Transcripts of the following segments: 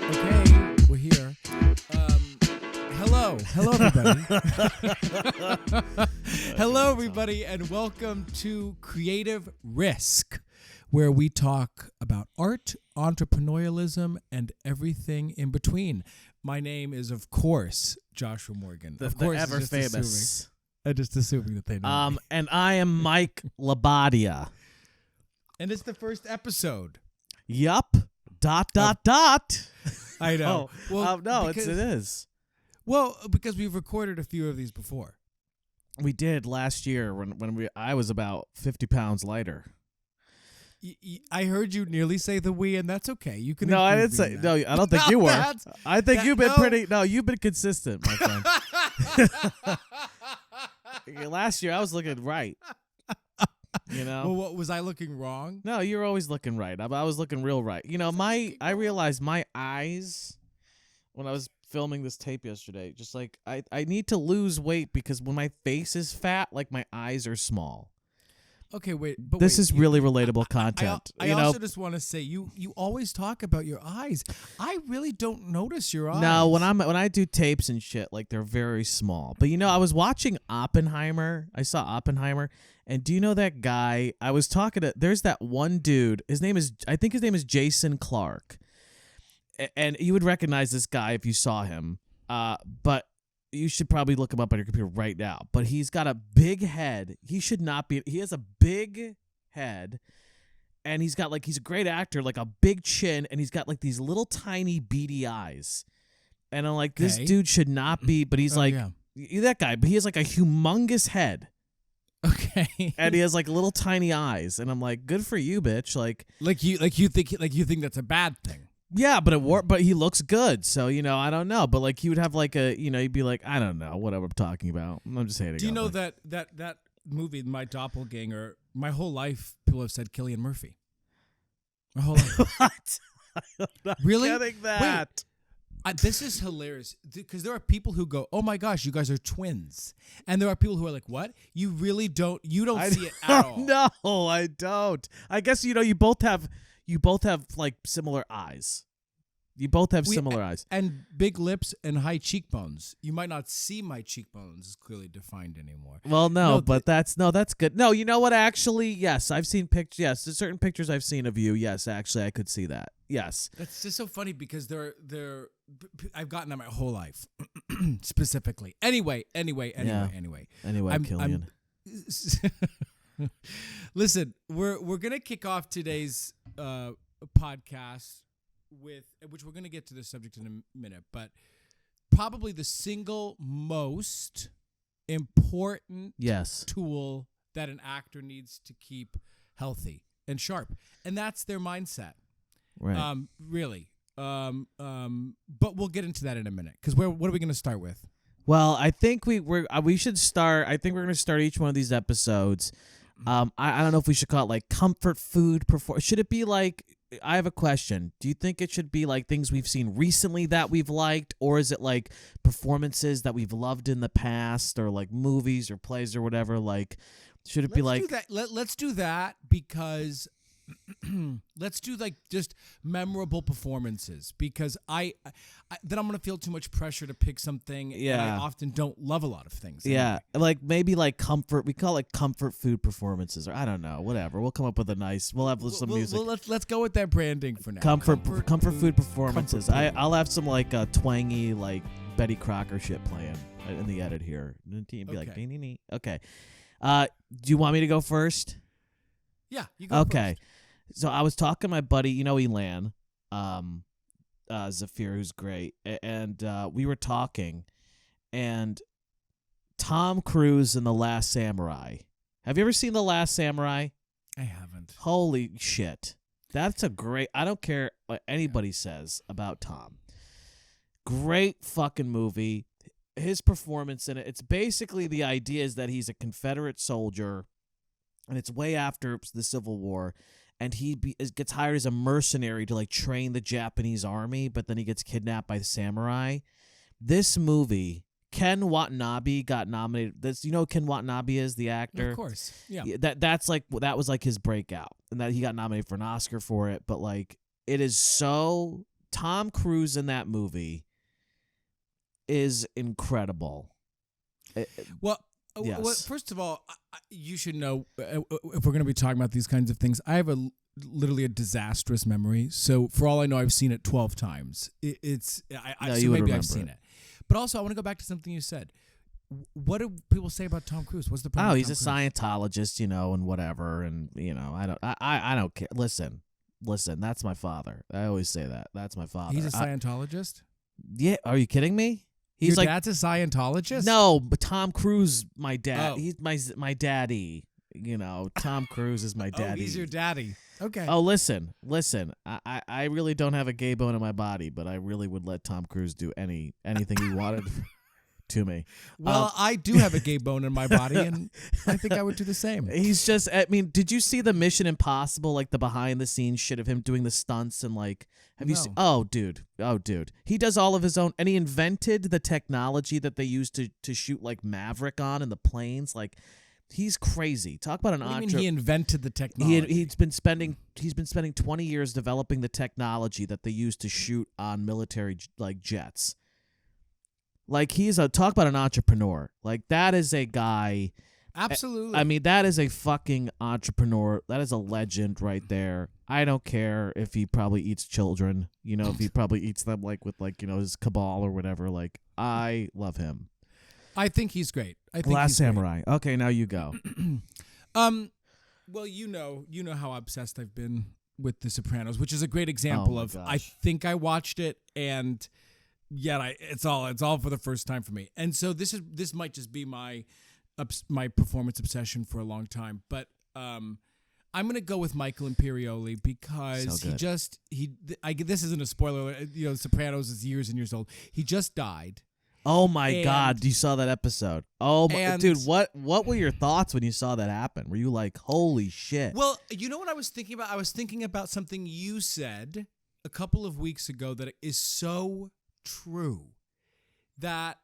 Okay, we're here. Hello everybody. Hello everybody, and welcome to Creative Risk, where we talk about art, entrepreneurialism, and everything in between. My name is, of course, Joshua Morgan. The ever famous. I'm just assuming that they know. And I am Mike Labbadia. And it's the first episode. Yup. ... I know. It is. Well, because we've recorded a few of these before. We did last year when I was about 50 pounds lighter. I heard you nearly say the we, and that's okay. You can. No, I didn't say. That. No, I don't think you were. I think you've been pretty. No, you've been consistent, my friend. Last year I was looking right. You know. Well, what was I looking wrong? No, you're always looking right. I was looking real right. You know, I realized my eyes when I was filming this tape yesterday. Just like I need to lose weight because when my face is fat, like my eyes are small. Okay, wait. This is really relatable content. I also just want to say you always talk about your eyes. I really don't notice your eyes. No, when I do tapes and shit, like they're very small. But you know, I was watching Oppenheimer. I saw Oppenheimer, and do you know that guy? I was talking to. There's that one dude. I think his name is Jason Clark, and you would recognize this guy if you saw him. But you should probably look him up on your computer right now. But he's got a big head. He should not be. He has a big head, and he's a great actor, like a big chin, and he's got like these little tiny beady eyes. And I'm like, this dude should not be. But he's that guy. But he has like a humongous head. Okay. And he has like little tiny eyes, and I'm like, good for you, bitch. Like you think that's a bad thing. Yeah, but he looks good, so you know I don't know. But like he would have like you'd be like, I don't know, whatever I'm talking about. I'm just hating. Do you know that movie, My Doppelganger? My whole life, people have said Cillian Murphy. My whole life. What? I'm not Really? Getting that? Wait, this is hilarious because there are people who go, "Oh my gosh, you guys are twins," and there are people who are like, "What? You really don't? You don't see it at all?" No, I don't. I guess you both have like similar eyes. You both have similar eyes. And big lips and high cheekbones. You might not see my cheekbones as clearly defined anymore. Well, but that's good. No, you know what? Actually, yes, I've seen pictures. Yes, there's certain pictures I've seen of you. Yes, actually, I could see that. Yes. That's just so funny because I've gotten that my whole life, specifically. Anyway, Killian. Listen, we're gonna kick off today's podcast with, which we're gonna get to the subject in a minute, but probably the single most important tool that an actor needs to keep healthy and sharp, and that's their mindset. Right. Really. But we'll get into that in a minute because what are we gonna start with? Well, I think we should start. I think we're gonna start each one of these episodes. I don't know if we should call it like comfort food. Should it be like? I have a question. Do you think it should be like things we've seen recently that we've liked, or is it like performances that we've loved in the past, or like movies or plays or whatever? Like, should it be like? Let's do that because. Let's do like just memorable performances because then I'm gonna feel too much pressure to pick something. Yeah, and I often don't love a lot of things. Yeah, anyway. Like maybe like comfort. We call it like comfort food performances, or I don't know, whatever. We'll come up with a nice. We'll have some music. Let's go with that branding for now. Comfort food performances. I'll have some like twangy like Betty Crocker shit playing in the edit here. And be like, nee. Okay. Do you want me to go first? Yeah, you go okay. First. So I was talking to my buddy, you know, Elan, Zafir, who's great, and we were talking, and Tom Cruise in The Last Samurai. Have you ever seen The Last Samurai? I haven't. Holy shit. That's a great, I don't care what anybody says about Tom. Great fucking movie. His performance in it, it's basically the idea is that he's a Confederate soldier, and it's way after the Civil War, and he gets hired as a mercenary to like train the Japanese army, but then he gets kidnapped by the samurai. This movie, Ken Watanabe got nominated. You know who Ken Watanabe is, the actor? Of course, yeah. That was like his breakout, and that he got nominated for an Oscar for it. But like, it is so Tom Cruise in that movie is incredible. Well, Yes. first of all, you should know if we're going to be talking about these kinds of things. I have literally a disastrous memory. So for all I know, I've seen it 12 times. No, So you would maybe remember I've seen it. it. But also, I want to go back to something you said. What do people say about Tom Cruise? What's the problem? Oh, with he's a Tom Cruise? Scientologist, and whatever, and I don't care. Listen, that's my father. I always say that. That's my father. He's a Scientologist? Yeah, are you kidding me? He's Your like dad's a Scientologist? no, but Tom Cruise, my dad. Oh. He's my daddy. Tom Cruise is my daddy. Oh, he's your daddy. Okay. Oh, listen. I really don't have a gay bone in my body, but I really would let Tom Cruise do anything he wanted to me. Well, I do have a gay bone in my body, and I think I would do the same. He's just, did you see the Mission Impossible, like the behind the scenes shit of him doing the stunts and like, have you seen? Oh, dude. He does all of his own, and he invented the technology that they use to shoot like Maverick on in the planes. Like, he's crazy. Talk about an What do you mean he invented the technology? He's been spending 20 years developing the technology that they use to shoot on military like jets. Like talk about an entrepreneur. Like that is a guy. Absolutely. That is a fucking entrepreneur. That is a legend right there. I don't care if he probably eats children. If he probably eats them like with his cabal or whatever. Like I love him. I think he's great. I think Last he's great. Samurai. Okay, now you go. Well, you know how obsessed I've been with The Sopranos, which is a great example of. gosh. I think I watched it, and yet it's all for the first time for me. And so this might just be my performance obsession for a long time, but I'm gonna go with Michael Imperioli because So good. this isn't a spoiler. Sopranos is years and years old. He just died. Oh my God! You saw that episode? Oh my dude! What were your thoughts when you saw that happen? Were you like, "Holy shit"? Well, you know what I was thinking about? I was thinking about something you said a couple of weeks ago that is so true. That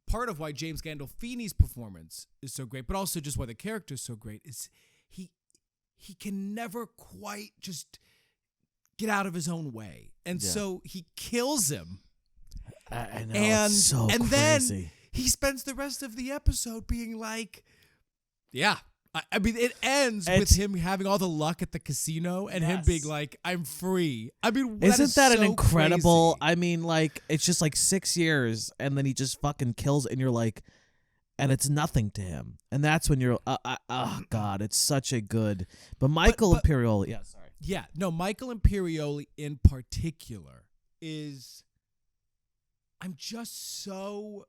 part of why James Gandolfini's performance is so great, but also just why the character is so great, is he can never quite just get out of his own way, and so he kills him. I know, And it's so and crazy. then he spends the rest of the episode being like, yeah. It ends with him having all the luck at the casino and him being like, I'm free. Isn't that an so incredible? crazy. It's just like 6 years, and then he just fucking kills, and you're like, and it's nothing to him, and that's when you're, oh God, it's such a good. But Michael Imperioli, yeah, sorry, yeah, no, Michael Imperioli in particular is. I'm just so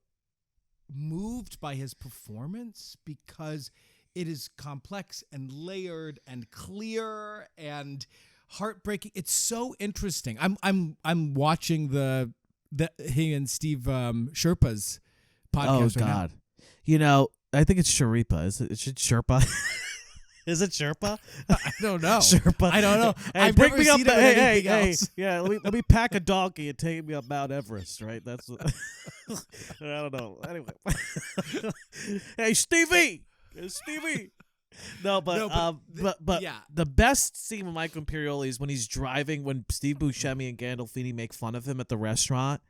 moved by his performance because it is complex and layered and clear and heartbreaking. It's so interesting. I'm watching the he and Steve Sherpa's podcast. Oh God, I think it's Sharipa. Is it Sherpa? Is it Sherpa? I don't know. Sherpa. I don't know. Hey, I've bring never me up seen the, him in hey, anything else. yeah. Let me pack a donkey and take me up Mount Everest. Right? That's. I don't know. Anyway. Hey, Stevie. No, but yeah. The best scene with Michael Imperioli is when he's driving, when Steve Buscemi and Gandolfini make fun of him at the restaurant.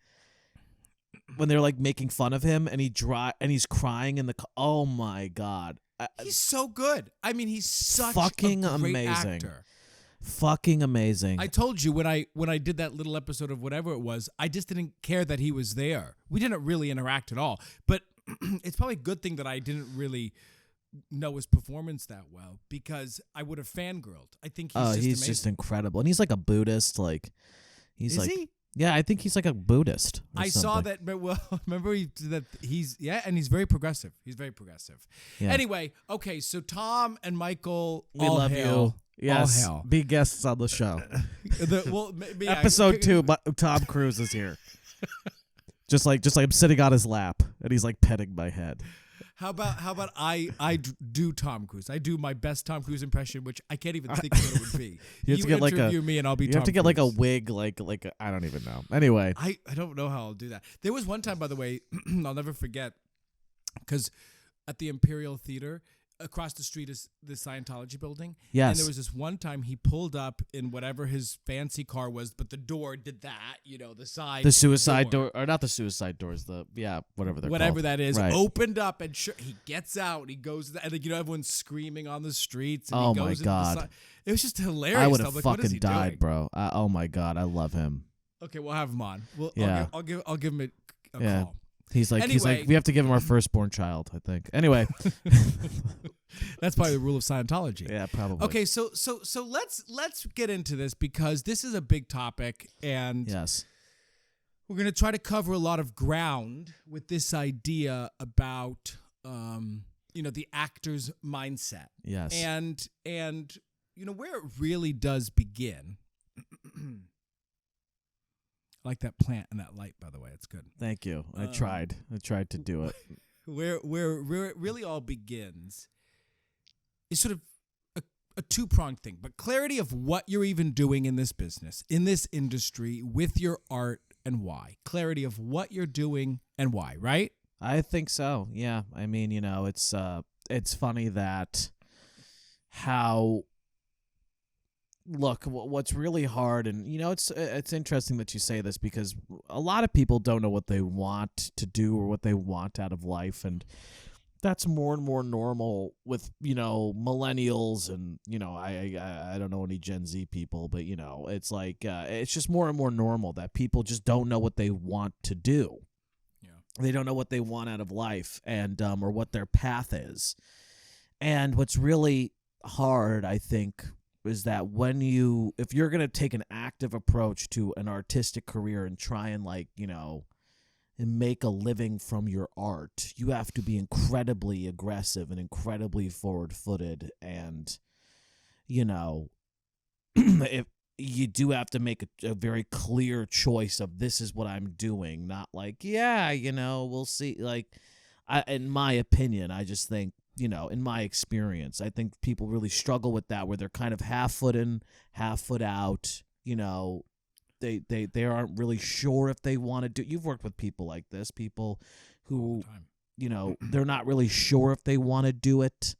When they're like making fun of him, and he's crying in the. Oh my God. He's so good. He's such fucking a great amazing. actor. Fucking amazing. I told you when I did that little episode of whatever it was, I just didn't care that he was there. We didn't really interact at all. But it's probably a good thing that I didn't really know his performance that well, because I would have fangirled. I think he's just incredible. And he's like a Buddhist, like he's Is he? Yeah, I think he's like a Buddhist. I saw that, but remember and he's very progressive. He's very progressive. Yeah. Anyway, okay, so Tom and Michael, We all love hail. you. Yes, All hail. be guests on the show. Episode Episode 2, Tom Cruise is here. just like I'm sitting on his lap, and he's like petting my head. How about I do Tom Cruise? I do my best Tom Cruise impression, which I can't even think of what it would be. You have to get like interview me, and I'll be. You Tom have to get Cruise. like a wig, like I don't even know. Anyway, I don't know how I'll do that. There was one time, by the way, I'll never forget, because at the Imperial Theater, across the street is the Scientology building. Yes. And there was this one time he pulled up in whatever his fancy car was, but the door did that, the side. The suicide door, or not the suicide doors, whatever they're whatever called. that is, Right. opened up, and he gets out, and he goes, and everyone's screaming on the streets. And Oh, he goes my into God. The side. It was just hilarious. I would I'm have like, what is fucking he died, doing? bro. Oh my God, I love him. Okay, we'll have him on. Yeah. I'll give him a Yeah. call. He's like, Anyway. we have to give him our firstborn child, I think. Anyway. That's probably the rule of Scientology. Yeah, probably. Okay, so let's get into this because this is a big topic, and Yes. we're going to try to cover a lot of ground with this idea about the actor's mindset. Yes. And where it really does begin. I like that plant and that light, by the way. It's good. Thank you. I tried to do it. Where it really all begins is sort of a two-pronged thing, but clarity of what you're even doing in this business, in this industry, with your art, and why. Clarity of what you're doing and why, right? I think so. Yeah. I mean, it's funny that what's really hard, and it's interesting that you say this because a lot of people don't know what they want to do or what they want out of life, and that's more and more normal with millennials, and I don't know any Gen Z people, but it's like it's just more and more normal that people just don't know what they want to do. Yeah. They don't know what they want out of life, and or what their path is. And what's really hard, I think, is that if you're going to take an active approach to an artistic career and try and and make a living from your art, you have to be incredibly aggressive and incredibly forward-footed, and if you do have to make a very clear choice of this is what I'm doing, not like we'll see. In my opinion, I just think in my experience, I think people really struggle with that, where they're kind of half foot in, half foot out. They aren't really sure if they want to do. You've worked with people like this, people who they're not really sure if they want to do it.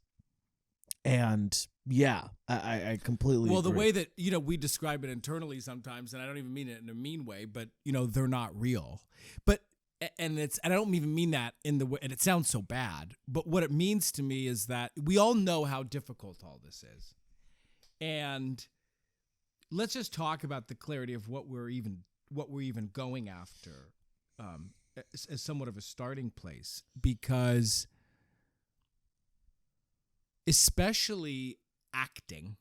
And yeah, I completely Well, agree. the way that we describe it internally sometimes, and I don't even mean it in a mean way, but they're not real. But and I don't even mean that in the way, and it sounds so bad, but what it means to me is that we all know how difficult all this is. And let's just talk about the clarity of what we're even going after as somewhat of a starting place, because especially acting,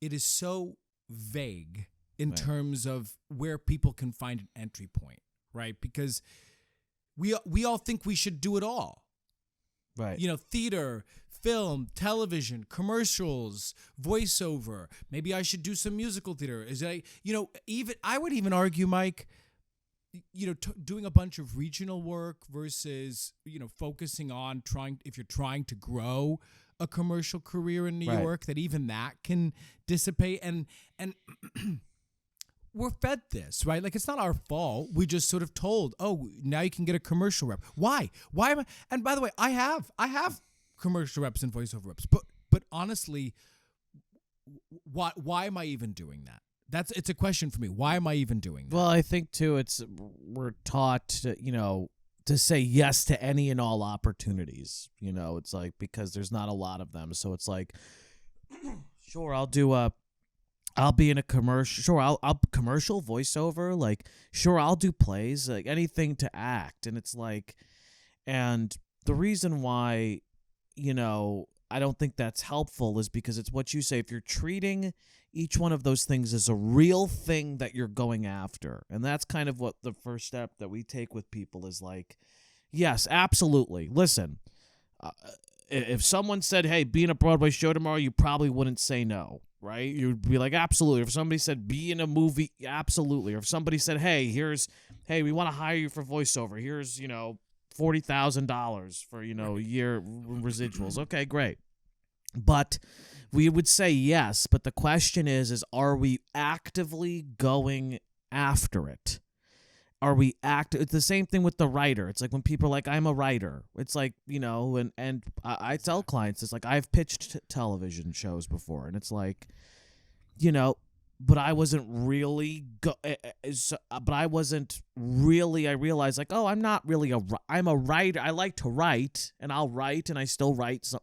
it is so vague in terms of where people can find an entry point, right? Because we all think we should do it all. Right. Theater, film, television, commercials, voiceover. Maybe I should do some musical theater. Even I would even argue, Mike, doing a bunch of regional work versus, focusing on if you're trying to grow a commercial career in New York, that even that can dissipate. And we're fed this, right? Like, it's not our fault. We just sort of told, oh, now you can get a commercial rep. Why am I? And by the way, I have commercial reps and voiceover reps, but honestly, why am I even doing that? It's a question for me. Why am I even doing that? Well, I think too, we're taught to say yes to any and all opportunities. It's like, because there's not a lot of them, so it's like, sure, I'll be in a commercial. Sure, I'll commercial voiceover. Like, sure, I'll do plays. Like, anything to act. And it's like, and the reason why, I don't think that's helpful is because it's what you say. If you're treating each one of those things as a real thing that you're going after, and that's kind of what the first step that we take with people is like, yes, absolutely. Listen, if someone said, hey, be in a Broadway show tomorrow, you probably wouldn't say no. Right? You'd be like, absolutely. If somebody said, be in a movie, absolutely. Or if somebody said, hey, we want to hire you for voiceover. Here's, $40,000 for, year residuals. Okay, great. But we would say yes. But the question is are we actively going after it? are we it's the same thing with the writer. It's like when people are like, I'm a writer. It's like, and I tell clients, it's like, I've pitched television shows before, and it's like, but I wasn't really I realized like, oh, I'm not really I'm a writer. I like to write, and I'll write, and I still write some,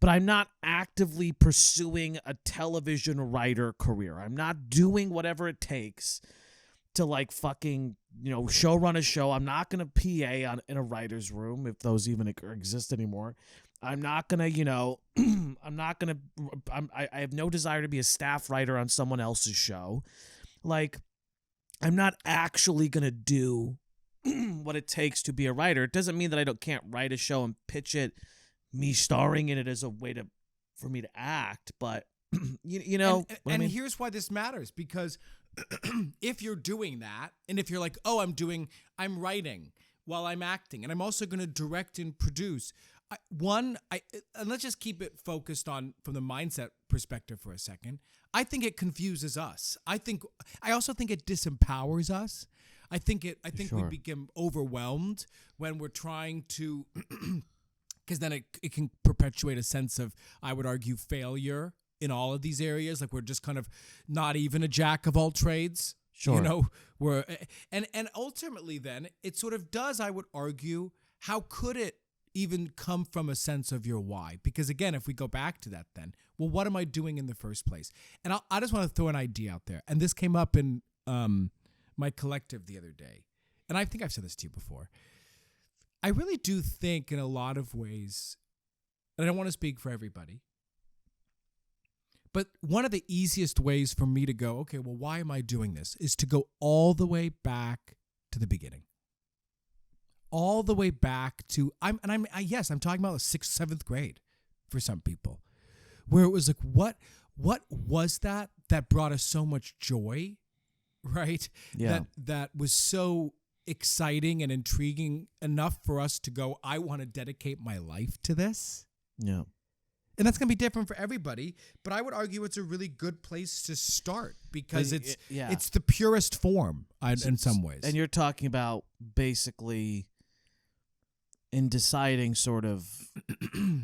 but I'm not actively pursuing a television writer career. I'm not doing whatever it takes to like fucking, show run a show. I'm not going to PA in a writer's room, if those even exist anymore. I'm not going to, I have no desire to be a staff writer on someone else's show. Like, I'm not actually going to do what it takes to be a writer. It doesn't mean that I can't write a show and pitch it, me starring in it as a way for me to act. But, and here's why this matters, because if you're doing that, and if you're like, oh, I'm writing while I'm acting, and I'm also going to direct and produce. And let's just keep it focused on from the mindset perspective for a second. I think it confuses us. I also think it disempowers us. I think we become overwhelmed when we're trying to, because then it can perpetuate a sense of, I would argue, failure in all of these areas. Like, we're just kind of not even a jack of all trades. Sure. And ultimately then it sort of does, I would argue, how could it even come from a sense of your why? Because again, if we go back to that, then, well, what am I doing in the first place? And I just want to throw an idea out there. And this came up in my collective the other day. And I think I've said this to you before. I really do think in a lot of ways, and I don't want to speak for everybody, but one of the easiest ways for me to go, okay, well, why am I doing this, is to go all the way back to the beginning. All the way back to, I'm talking about the 6th, 7th grade for some people, where it was like, what was that brought us so much joy, right? Yeah. That was so exciting and intriguing enough for us to go, I want to dedicate my life to this. Yeah. And that's going to be different for everybody, but I would argue it's a really good place to start, because it's the purest form in some ways. And you're talking about basically in deciding sort of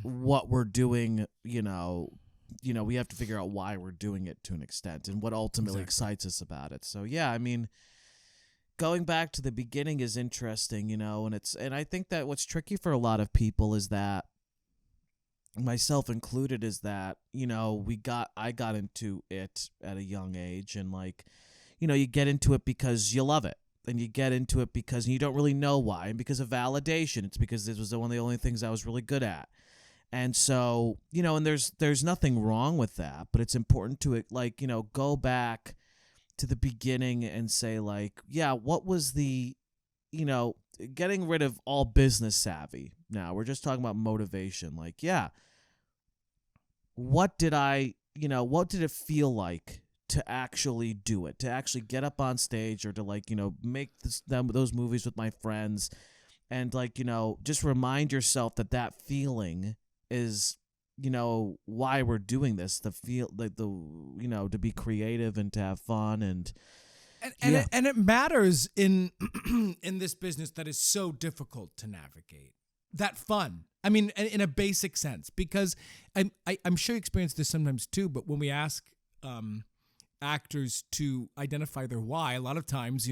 what we're doing, we have to figure out why we're doing it to an extent and what ultimately excites us about it. So, yeah, I mean, going back to the beginning is interesting, and I think that what's tricky for a lot of people is that, myself included, is that, I got into it at a young age, and like, you get into it because you love it, and you get into it because you don't really know why, and because of validation. It's because this was one of the only things I was really good at. And so, and there's nothing wrong with that, but it's important to, like, go back to the beginning and say, like, yeah, what was the, getting rid of all business savvy. Now we're just talking about motivation. Like, yeah, what did it feel like to actually do it, to actually get up on stage, or to, like, make those movies with my friends, and, like, just remind yourself that feeling is, why we're doing this, to feel like to be creative and to have fun, and it matters in in this business that is so difficult to navigate. That fun. I mean, in a basic sense, because I'm sure you experience this sometimes too. But when we ask actors to identify their why, a lot of times,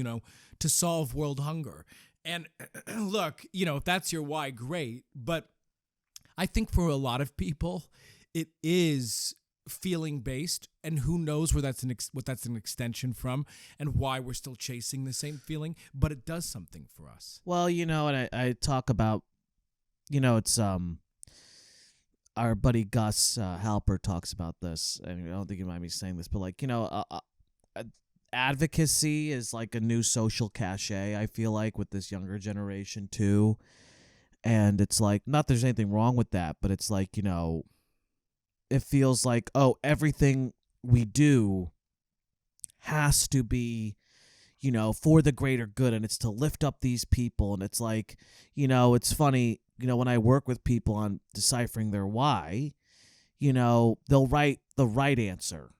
to solve world hunger. And look, if that's your why, great. But I think for a lot of people, it is feeling based, and who knows where what that's an extension from, and why we're still chasing the same feeling. But it does something for us. Well, and I talk about, it's our buddy Gus Halper talks about this, and I don't think you mind me saying this, but, like, advocacy is like a new social cachet, I feel like, with this younger generation too. And it's like, not there's anything wrong with that, but it's like, it feels like, oh, everything we do has to be, for the greater good, and it's to lift up these people. And it's like, it's funny, when I work with people on deciphering their why, they'll write the right answer,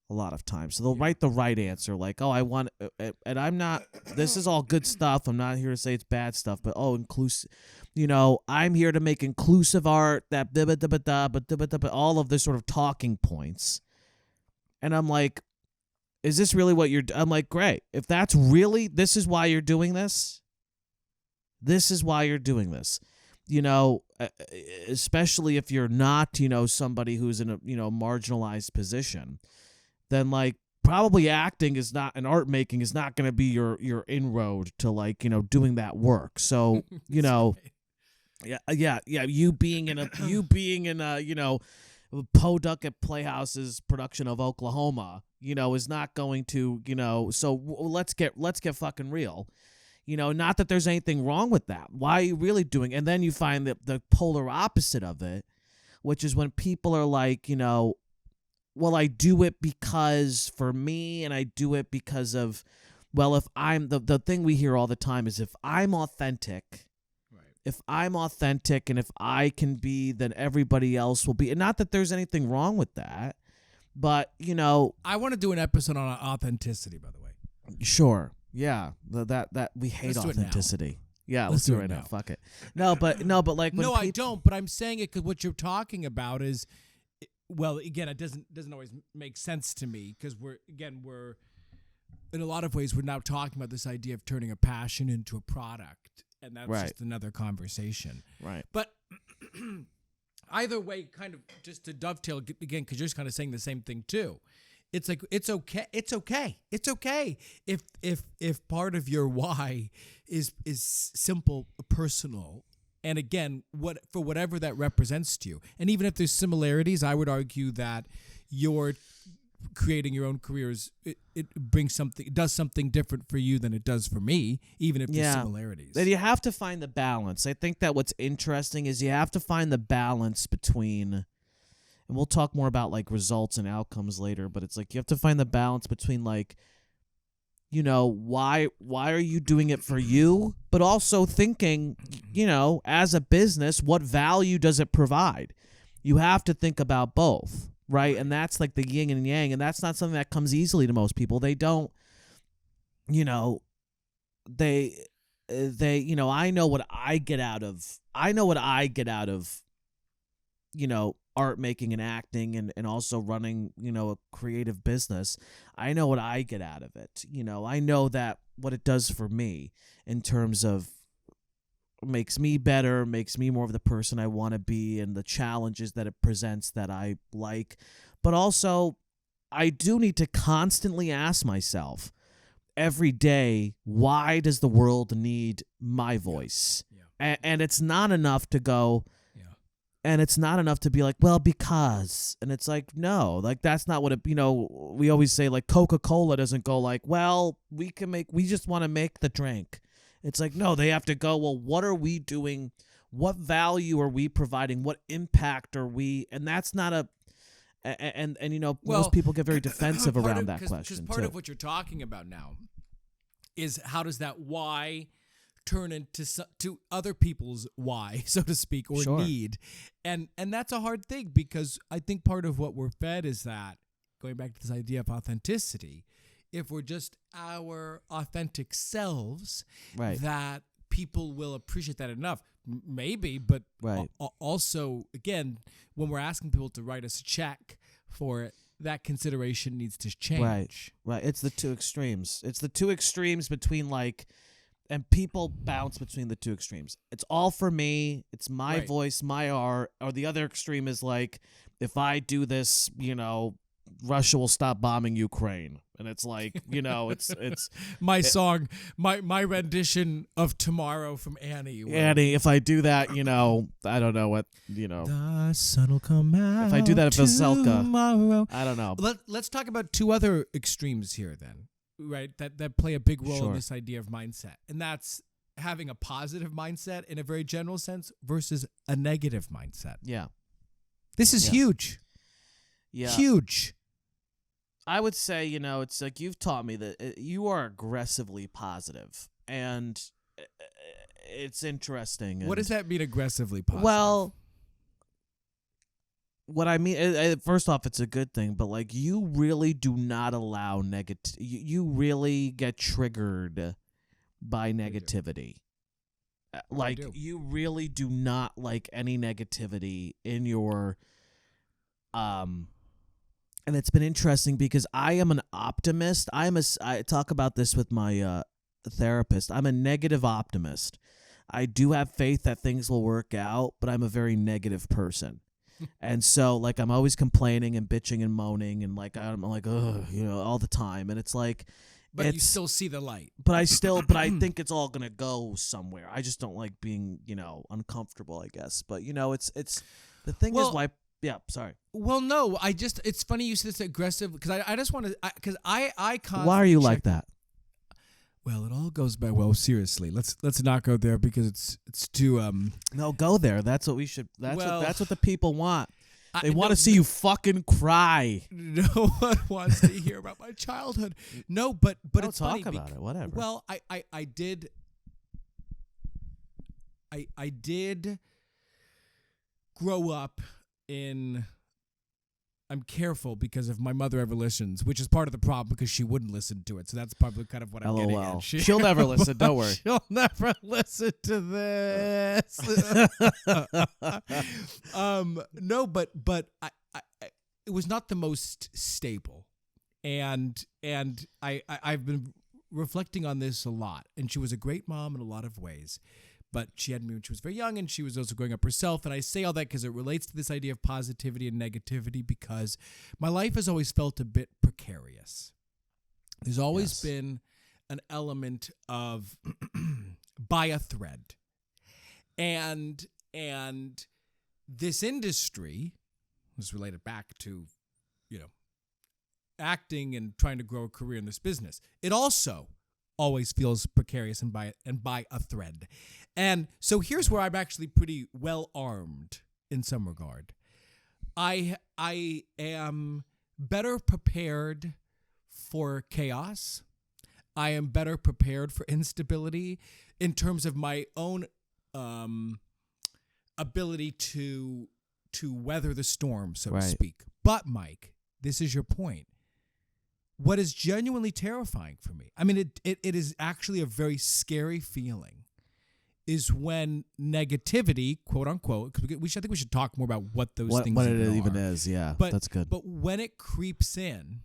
a lot of times. So they'll write the right answer, like, oh, I want, and I'm not, this is all good stuff. I'm not here to say it's bad stuff, but inclusive, I'm here to make inclusive art, that all of this sort of talking points. And I'm like, is this really what I'm like, great. If that's really, this is why you're doing this. This is why you're doing this. Especially if you're not, somebody who's in a, marginalized position, then like probably acting is not, and art making is not going to be your inroad to like, doing that work. So, yeah. You being in a Poe Duckett Playhouse's production of Oklahoma, is not going to, so let's get fucking real. Not that there's anything wrong with that. Why are you really doing? And then you find the polar opposite of it, which is when people are like, well, I do it because for me, and I do it because of, well, if I'm the thing we hear all the time is if I'm authentic, if I'm authentic and if I can be, then everybody else will be. And not that there's anything wrong with that, but, I want to do an episode on authenticity, by the way. Sure. Yeah. That we hate authenticity. Yeah, let's do it right now. Fuck it. No, but like when I don't, but I'm saying it because what you're talking about is, well, again, it doesn't always make sense to me because we're in a lot of ways we're now talking about this idea of turning a passion into a product. And that's just another conversation. Right. But either way, kind of just to dovetail again, because you're just kind of saying the same thing too. It's like it's okay. It's okay. It's okay if part of your why is simple, personal, and again, for whatever that represents to you. And even if there's similarities, I would argue that you're creating your own careers, it does something different for you than it does for me, even if there's similarities. Then you have to find the balance. I think that what's interesting is you have to find the balance between, and we'll talk more about like results and outcomes later, but it's like you have to find the balance between like, why are you doing it for you, but also thinking, as a business, what value does it provide? You have to think about both. Right. And that's like the yin and yang. And that's not something that comes easily to most people. They don't, I know what I get out of, art making and acting and also running, a creative business. I know what I get out of it. I know that what it does for me in terms of makes me better, makes me more of the person I want to be, and the challenges that it presents that I like. But also, I do need to constantly ask myself every day, why does the world need my voice? Yeah. And it's not enough to go, and it's not enough to be like, well, because. And it's like, no, like that's not what it, we always say like Coca-Cola doesn't go like, well, we just want to make the drink. It's like, no, they have to go, well, what are we doing? What value are we providing? What impact are we? And that's not most people get very defensive around that question. Because part of what you're talking about now is how does that why turn into to other people's why, so to speak, or need. And that's a hard thing because I think part of what we're fed is that, going back to this idea of authenticity, if we're just our authentic selves, that people will appreciate that enough. Maybe, but also, again, when we're asking people to write us a check for it, that consideration needs to change. Right. It's the two extremes. It's the two extremes between like, and people bounce between the two extremes. It's all for me. It's my voice, my art. Or the other extreme is like, if I do this, Russia will stop bombing Ukraine. And it's like, it's my song, my rendition of Tomorrow from Annie. Annie, if I do that, I don't know what, The sun will come out. If I do that, if it's tomorrow. I don't know. Let's talk about two other extremes here then, right? That play a big role in this idea of mindset. And that's having a positive mindset in a very general sense versus a negative mindset. Yeah. This is huge. Yeah. Huge. I would say, it's like you've taught me that you are aggressively positive, and it's interesting. What does that mean, aggressively positive? Well, what I mean, first off, it's a good thing, but like you really do not allow negative. You really get triggered by negativity. Like you really do not like any negativity in your and it's been interesting because I am an optimist. I talk about this with my therapist. I'm a negative optimist. I do have faith that things will work out, but I'm a very negative person. And so like I'm always complaining and bitching and moaning and like I'm like ugh, all the time, and it's like but you still see the light. But I think it's all gonna go somewhere. I just don't like being, uncomfortable, I guess. But it's the thing is why. Yeah, sorry. Well, no, it's funny you said it's aggressive because I just want to because I constantly why are you like that? Well, it all goes by. Well, seriously, let's not go there because it's too. No, go there. That's what we should. That's what the people want. They want to see you fucking cry. No one wants to hear about my childhood. No, but it's talk funny about it. Whatever. Well, I did grow up in. I'm careful because if my mother ever listens, which is part of the problem because she wouldn't listen to it. So that's probably kind of what I'm getting at. She'll never listen. Don't worry. She'll never listen to this. No, but I it was not the most stable, and I've been reflecting on this a lot. And she was a great mom in a lot of ways. But she had me when she was very young, and she was also growing up herself. And I say all that because it relates to this idea of positivity and negativity because my life has always felt a bit precarious. There's always been an element of by a thread. And this industry was related back to, acting and trying to grow a career in this business. It also always feels precarious and by a thread. And so here's where I'm actually pretty well armed in some regard. I am better prepared for chaos. I am better prepared for instability in terms of my own ability to weather the storm, so to speak. But Mike, this is your point. What is genuinely terrifying for me, I mean, it is actually a very scary feeling, is when negativity, quote unquote, because I think we should talk more about what those things what even it are. even is. Yeah, but, that's good. But when it creeps in,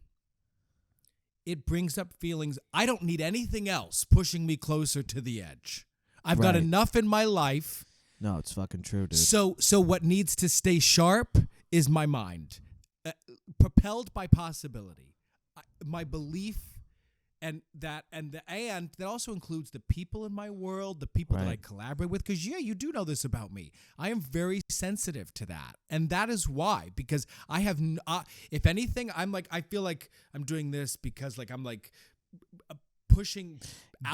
it brings up feelings. I don't need anything else pushing me closer to the edge. I've got enough in my life. No, it's fucking true, dude. So what needs to stay sharp is my mind, propelled by possibility. My belief, and that also includes the people in my world, the people that I collaborate with. Because you do know this about me. I am very sensitive to that, and that is why. Because I have, if anything, I'm like I feel like I'm doing this because like I'm like pushing.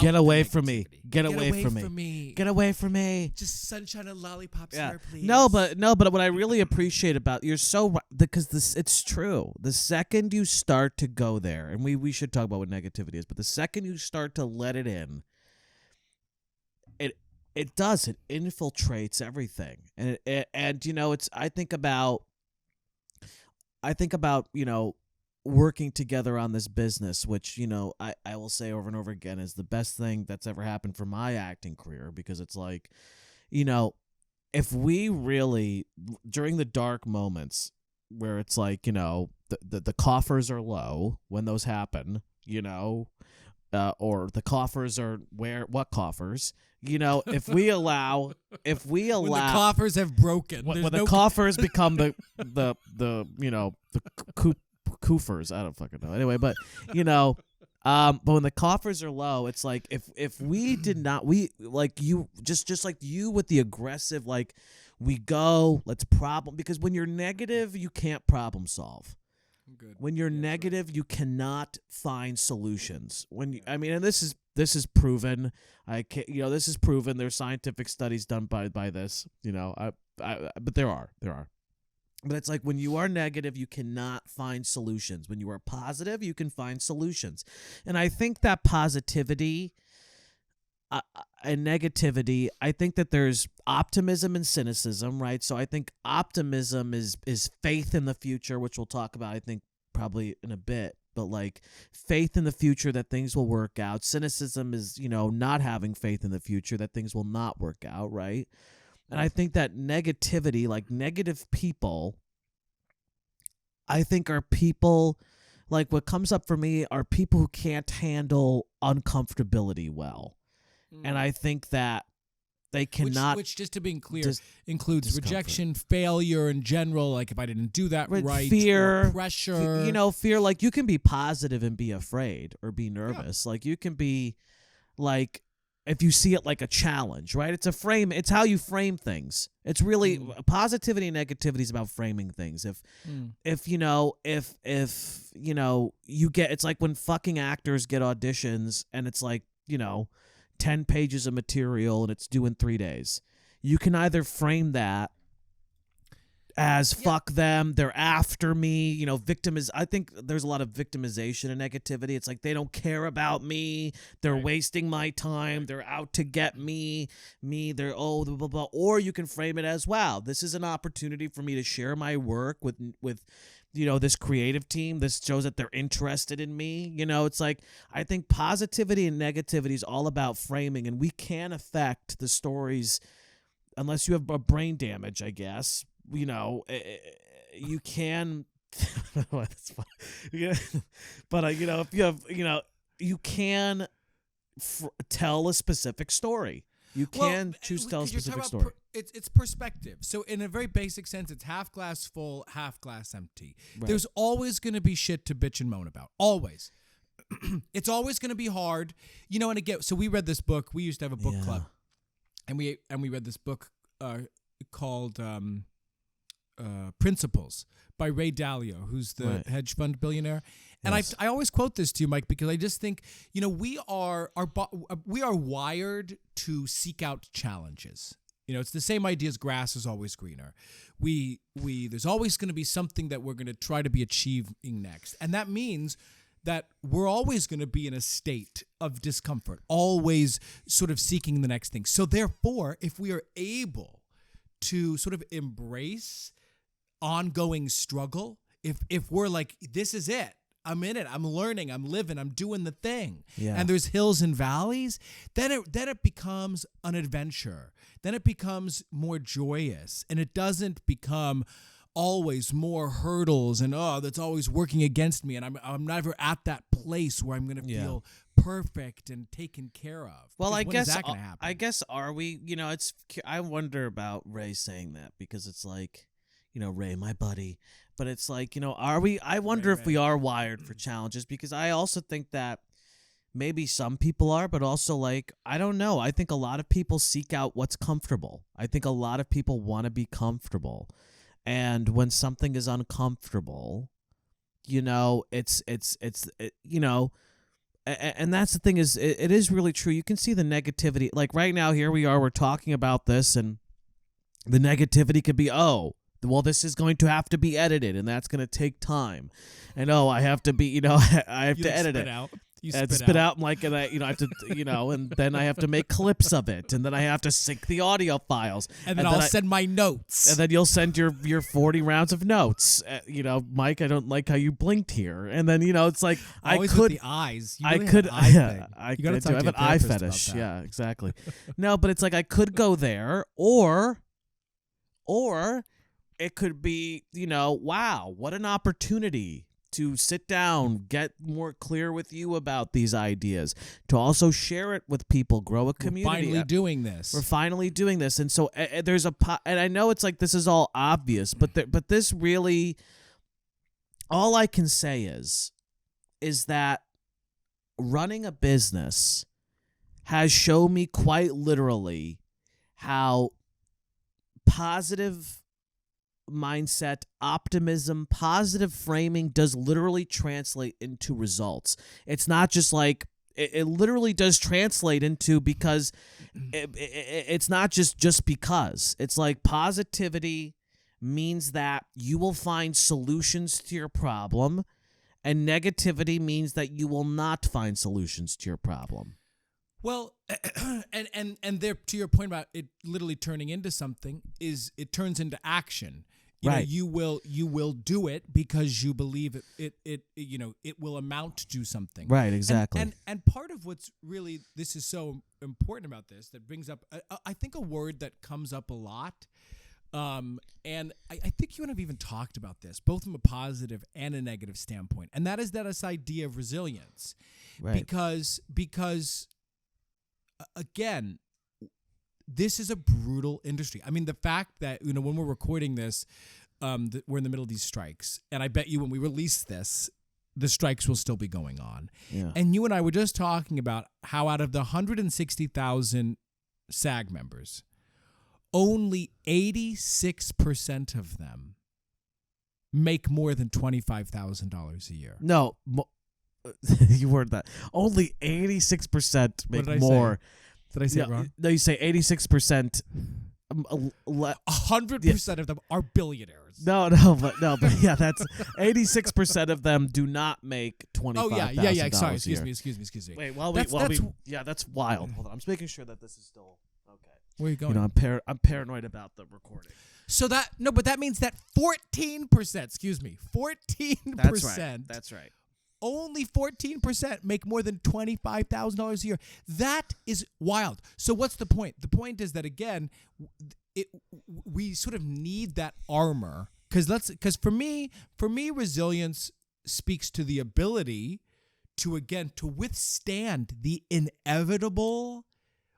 Get away from me. Get away from me. Get away from me. Just sunshine and lollipops here, please. No, but what I really appreciate about you're so right, because it's true. The second you start to go there, and we should talk about what negativity is, but the second you start to let it in, it infiltrates everything, and it's I think about working together on this business, which, I will say over and over again is the best thing that's ever happened for my acting career, because it's like, if we really, during the dark moments where it's like, the coffers are low when those happen, or the coffers are what coffers, if we allow when the coffers have broken, when the coffers become the coofers, I don't fucking know. Anyway, but but when the coffers are low, it's like if we did not, we like you just like you with the aggressive, like we go, let's problem, because when you're negative, you can't problem solve. Good. When you're negative, you cannot find solutions. And this is proven. This is proven. There's scientific studies done by this. But there are. But it's like when you are negative, you cannot find solutions. When you are positive, you can find solutions. And I think that positivity, and negativity, I think that there's optimism and cynicism, right? So I think optimism is faith in the future, which we'll talk about, I think, probably in a bit. But like faith in the future that things will work out. Cynicism is, not having faith in the future that things will not work out, right? And I think that negativity, like negative people, I think are people, like what comes up for me are people who can't handle uncomfortability well. And I think that they cannot. Which just to be clear, includes rejection, failure in general. Like if I didn't do that right, fear, pressure. Fear. Like you can be positive and be afraid or be nervous. Yeah. Like you can be, like, if you see it like a challenge, right? It's a frame. It's how you frame things. It's really positivity and negativity is about framing things. If you get, it's like when fucking actors get auditions and it's like 10 pages of material and it's due in 3 days. You can either frame that as fuck them, they're after me, I think there's a lot of victimization and negativity. It's like they don't care about me, they're wasting my time, they're out to get me, they're blah, blah, blah. Or you can frame it as, wow, this is an opportunity for me to share my work with this creative team. This shows that they're interested in me. It's like, I think positivity and negativity is all about framing, and we can't affect the stories unless you have a brain damage, I guess. You can, that's fine. Yeah. But if you have, you can tell a specific story. You can choose to tell a specific story. It's perspective. So in a very basic sense, it's half glass full, half glass empty. Right. There's always going to be shit to bitch and moan about. Always. It's always going to be hard. And again, so we read this book. We used to have a book club. And we read this book called Principles by Ray Dalio, who's the hedge fund billionaire. And I always quote this to you, Mike, because I just think, we are wired to seek out challenges. It's the same idea as grass is always greener. There's always going to be something that we're going to try to be achieving next. And that means that we're always going to be in a state of discomfort, always sort of seeking the next thing. So therefore, if we are able to sort of embrace ongoing struggle, if we're like, this is it, I'm in it, I'm learning, I'm living, I'm doing the thing, and there's hills and valleys, then it becomes an adventure. Then it becomes more joyous, and it doesn't become always more hurdles and that's always working against me, and I'm never at that place where I'm going to feel perfect and taken care of. Well, I guess are we? I wonder about Ray saying that, because it's like, Ray, my buddy. But it's like, are we? I wonder if we are wired for challenges, because I also think that maybe some people are, but also, like, I don't know. I think a lot of people seek out what's comfortable. I think a lot of people want to be comfortable. And when something is uncomfortable, and that's the thing is, it is really true. You can see the negativity. Like right now, here we are, we're talking about this, and the negativity could be, well, this is going to have to be edited, and that's going to take time. And I have to be, I have to edit it. Spit out like, and I have to, and then I have to make clips of it, and then I have to sync the audio files, and then I'll send my notes, and then you'll send your 40 rounds of notes. Mike, I don't like how you blinked here, and then it's like always with the eyes. You really I could, have an eye thing. I have an eye fetish. Yeah, exactly. No, but it's like I could go there, or it could be, wow, what an opportunity to sit down, get more clear with you about these ideas, to also share it with people, grow a community. We're finally doing this. And so there's and I know it's like this is all obvious, but this really, all I can say is that running a business has shown me quite literally how positive mindset, optimism, positive framing does literally translate into results. It's not just like it literally does translate into, because it's not just because. It's like positivity means that you will find solutions to your problem, and negativity means that you will not find solutions to your problem. Well, and there, to your point about it literally turning into something, is it turns into action. You know, Right. you will do it because you believe it will amount to something. Right, exactly. And part of what's really, this is so important about this, that brings up I think a word that comes up a lot. And I think you and I have even talked about this, both from a positive and a negative standpoint, and that is this idea of resilience. Right. Because again, this is a brutal industry. I mean, the fact that, you know, when we're recording this, we're in the middle of these strikes, and I bet you when we release this, the strikes will still be going on. Yeah. And you and I were just talking about how out of the 160,000 SAG members, only 86% of them make more than $25,000 a year. No, you word that. Only 86% make What did I more. Did I say it wrong? No, you say 86%. 100% of them are billionaires. No, but yeah, that's 86% of them do not make $25,000. Oh yeah. Sorry, a excuse year. me. Wait, yeah, that's wild. Hold on, I'm just making sure that this is still okay. Where are you going? You know, I'm paranoid about the recording. So but that means that 14%. Excuse me, 14%. That's right. Only 14% make more than $25,000 a year. That is wild. So what's the point? The point is that, again, we sort of need that armor, because for me, resilience speaks to the ability to withstand the inevitable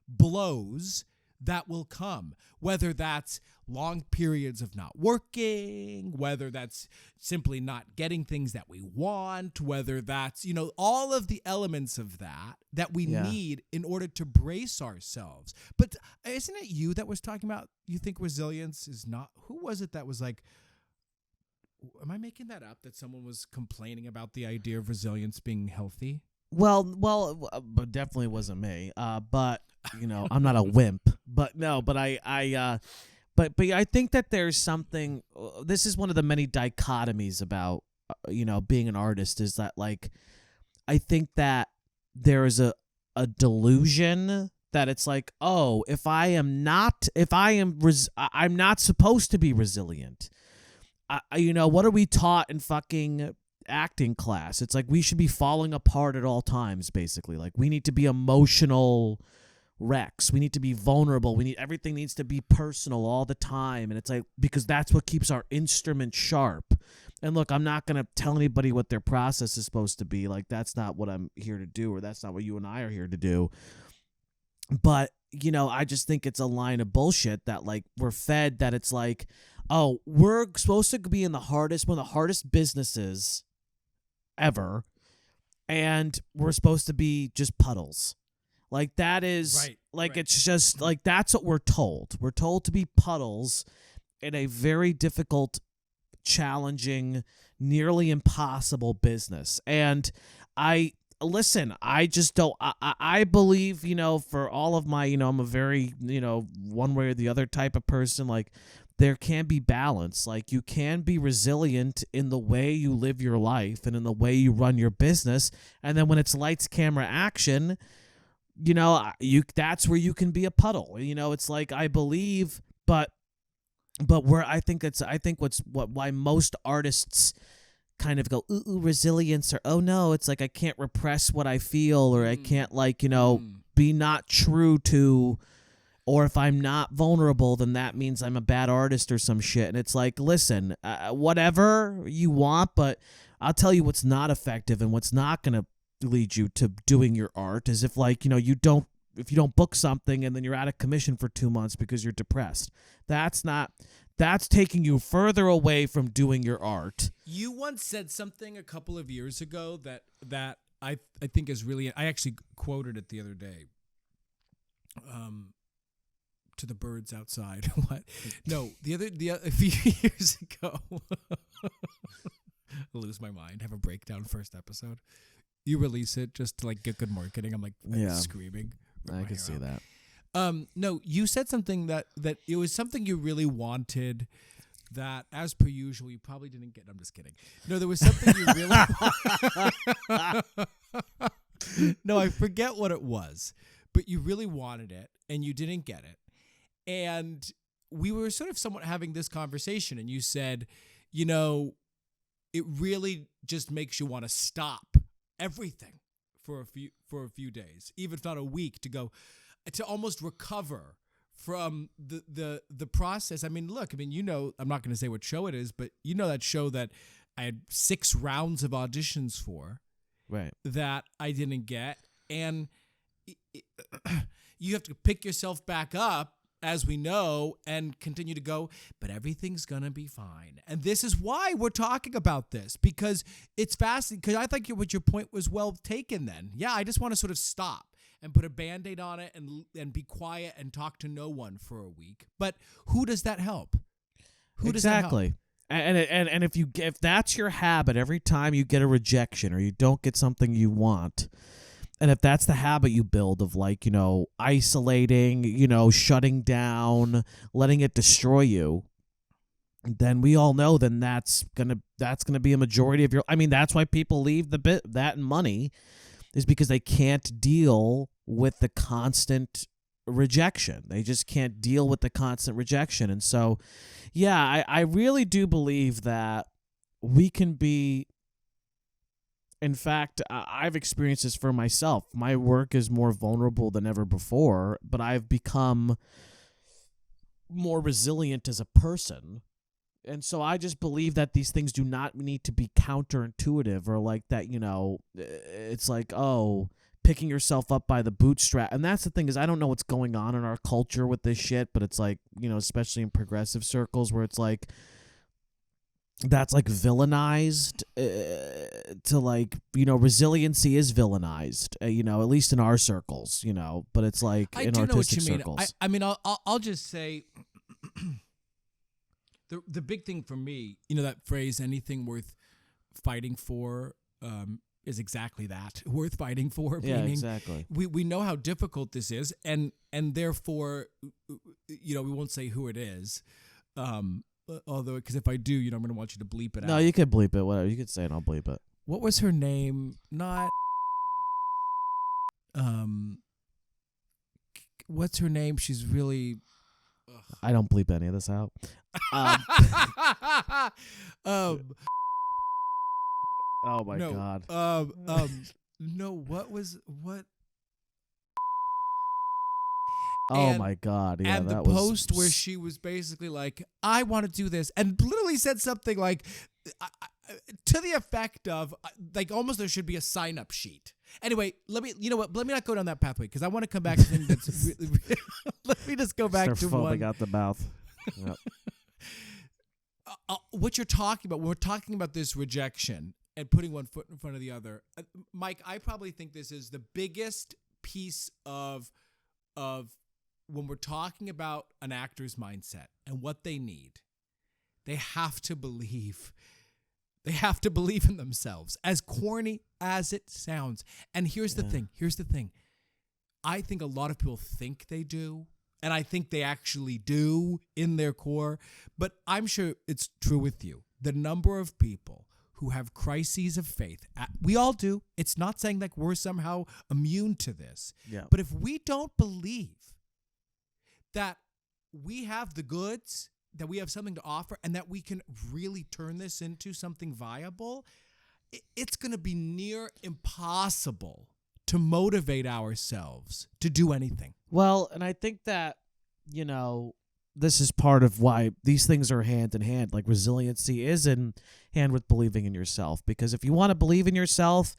blows that will come, whether that's long periods of not working, whether that's simply not getting things that we want, whether that's, you know, all of the elements of that we need in order to brace ourselves. But isn't it you that was talking about, you think resilience is not, who was it that was like, am I making that up, that someone was complaining about the idea of resilience being healthy? Well, but definitely wasn't me. But you know, I'm not a wimp. But no, but but I think that there's something. This is one of the many dichotomies about you know, being an artist, is that, like, I think that there is a delusion that it's like, oh, I'm not supposed to be resilient. You know, what are we taught in fucking acting class? It's like we should be falling apart at all times, basically. Like, we need to be emotional wrecks. We need to be vulnerable. Everything needs to be personal all the time. And it's like, because that's what keeps our instrument sharp. And look, I'm not going to tell anybody what their process is supposed to be. Like, that's not what I'm here to do, or that's not what you and I are here to do. But, you know, I just think it's a line of bullshit that, like, we're fed, that it's like, oh, we're supposed to be in one of the hardest businesses ever, and we're supposed to be just puddles. Like, that is right. It's just like, that's what we're told. We're told to be puddles in a very difficult, challenging, nearly impossible business. And I just don't, I believe, you know, for all of my, you know, I'm a very, you know, one way or the other type of person. Like, there can be balance. Like, you can be resilient in the way you live your life and in the way you run your business. And then when it's lights, camera, action, you know, that's where you can be a puddle. You know, it's like, I believe, but where why most artists kind of go, ooh, resilience, or, oh no, it's like, I can't repress what I feel, or I can't, like, you know, be not true to, or if I'm not vulnerable, then that means I'm a bad artist or some shit. And it's like, listen, whatever you want, but I'll tell you what's not effective and what's not going to lead you to doing your art is if, like, you know, if you don't book something and then you're out of commission for 2 months because you're depressed. That's taking you further away from doing your art. You once said something a couple of years ago that I think is really, I actually quoted it the other day. To the birds outside. What? No, a few years ago. I'll lose my mind. Have a breakdown first episode. You release it just to, like, get good marketing. I'm like screaming. I can see that. No, you said something that it was something you really wanted, that, as per usual, you probably didn't get. I'm just kidding. No, there was something you really. No, I forget what it was. but you really wanted it and you didn't get it. And we were sort of somewhat having this conversation, and you said, you know, it really just makes you want to stop everything for a few days, even if not a week, to almost recover from the process. I mean, look, you know, I'm not going to say what show it is, but you know that show that I had 6 rounds of auditions for, Right. that I didn't get, and you have to pick yourself back up, as we know, and continue to go, but everything's going to be fine. And this is why we're talking about this, because it's fascinating, because I think what your point was well taken then. Yeah, I just want to sort of stop and put a Band-Aid on it and be quiet and talk to no one for a week. But who does that help? Who does that help? Exactly. And if that's your habit, every time you get a rejection or you don't get something you want, and if that's the habit you build of, like, you know, isolating, you know, shutting down, letting it destroy you, then we all know then that's gonna be a majority of your. I mean, that's why people leave that and money, is because they can't deal with the constant rejection. They just can't deal with the constant rejection. And so, yeah, I really do believe that we can be. In fact, I've experienced this for myself. My work is more vulnerable than ever before, but I've become more resilient as a person. And so I just believe that these things do not need to be counterintuitive, or like that, you know, it's like, oh, picking yourself up by the bootstrap. And that's the thing, is I don't know what's going on in our culture with this shit, but it's like, you know, especially in progressive circles, where it's like, that's like villainized to, like, you know, resiliency is villainized, you know, at least in our circles, you know, but it's like in artistic circles. I mean, I'll just say the big thing for me, you know, that phrase, anything worth fighting for, is exactly that, worth fighting for. Yeah, meaning exactly. We know how difficult this is, and therefore, you know, we won't say who it is. Although, because if I do, you know, I'm going to want you to bleep it out. No, you could bleep it. Whatever. You could say it, I'll bleep it. What was her name? Not... What's her name? She's really... Ugh. I don't bleep any of this out. Oh my God. No, what... Oh my God! Yeah, and that the was post where she was basically like, "I want to do this," and literally said something like, to the effect of, like, almost there should be a sign-up sheet. Anyway, let me not go down that pathway, because I want to come back to something that's really. Let me just go back start to foaming one. out the mouth. Yep. What you're talking about, when we're talking about this rejection and putting one foot in front of the other, Mike, I probably think this is the biggest piece of when we're talking about an actor's mindset and what they need. They have to believe. They have to believe in themselves, as corny as it sounds. And here's the thing. I think a lot of people think they do, and I think they actually do in their core, but I'm sure it's true with you. The number of people who have crises of faith, we all do. It's not saying like we're somehow immune to this. Yeah. But if we don't believe that we have the goods, that we have something to offer, and that we can really turn this into something viable, it's going to be near impossible to motivate ourselves to do anything. Well, and I think that, you know, this is part of why these things are hand in hand. Like, resiliency is in hand with believing in yourself. Because if you want to believe in yourself,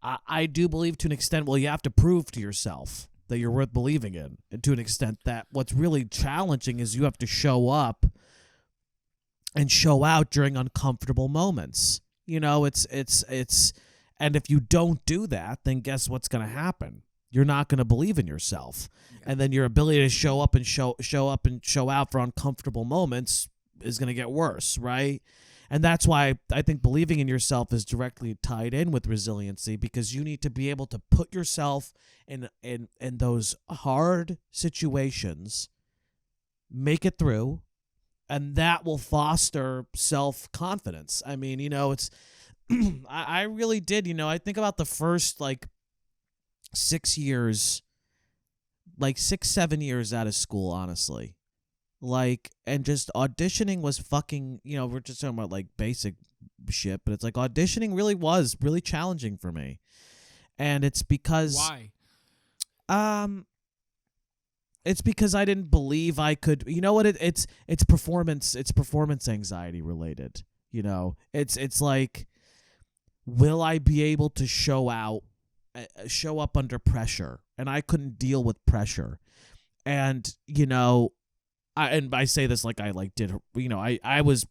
I do believe to an extent, well, you have to prove to yourself that you're worth believing in. And to an extent that what's really challenging is you have to show up and show out during uncomfortable moments. You know, it's and if you don't do that, then guess what's going to happen? You're not going to believe in yourself. Yeah. And then your ability to show up and show out for uncomfortable moments is going to get worse, right? And that's why I think believing in yourself is directly tied in with resiliency, because you need to be able to put yourself in those hard situations, make it through, and that will foster self-confidence. I mean, you know, it's I really did, you know, I think about the first, like, 6 years like 6-7 years out of school, honestly. Like, and just auditioning was fucking, we're just talking about like basic shit, but it's like auditioning really was really challenging for me. And it's because Why? It's because I didn't believe I could. You know what? It's performance anxiety related. It's like, will I be able to show up under pressure? And I couldn't deal with pressure. And I say this like I like did. I was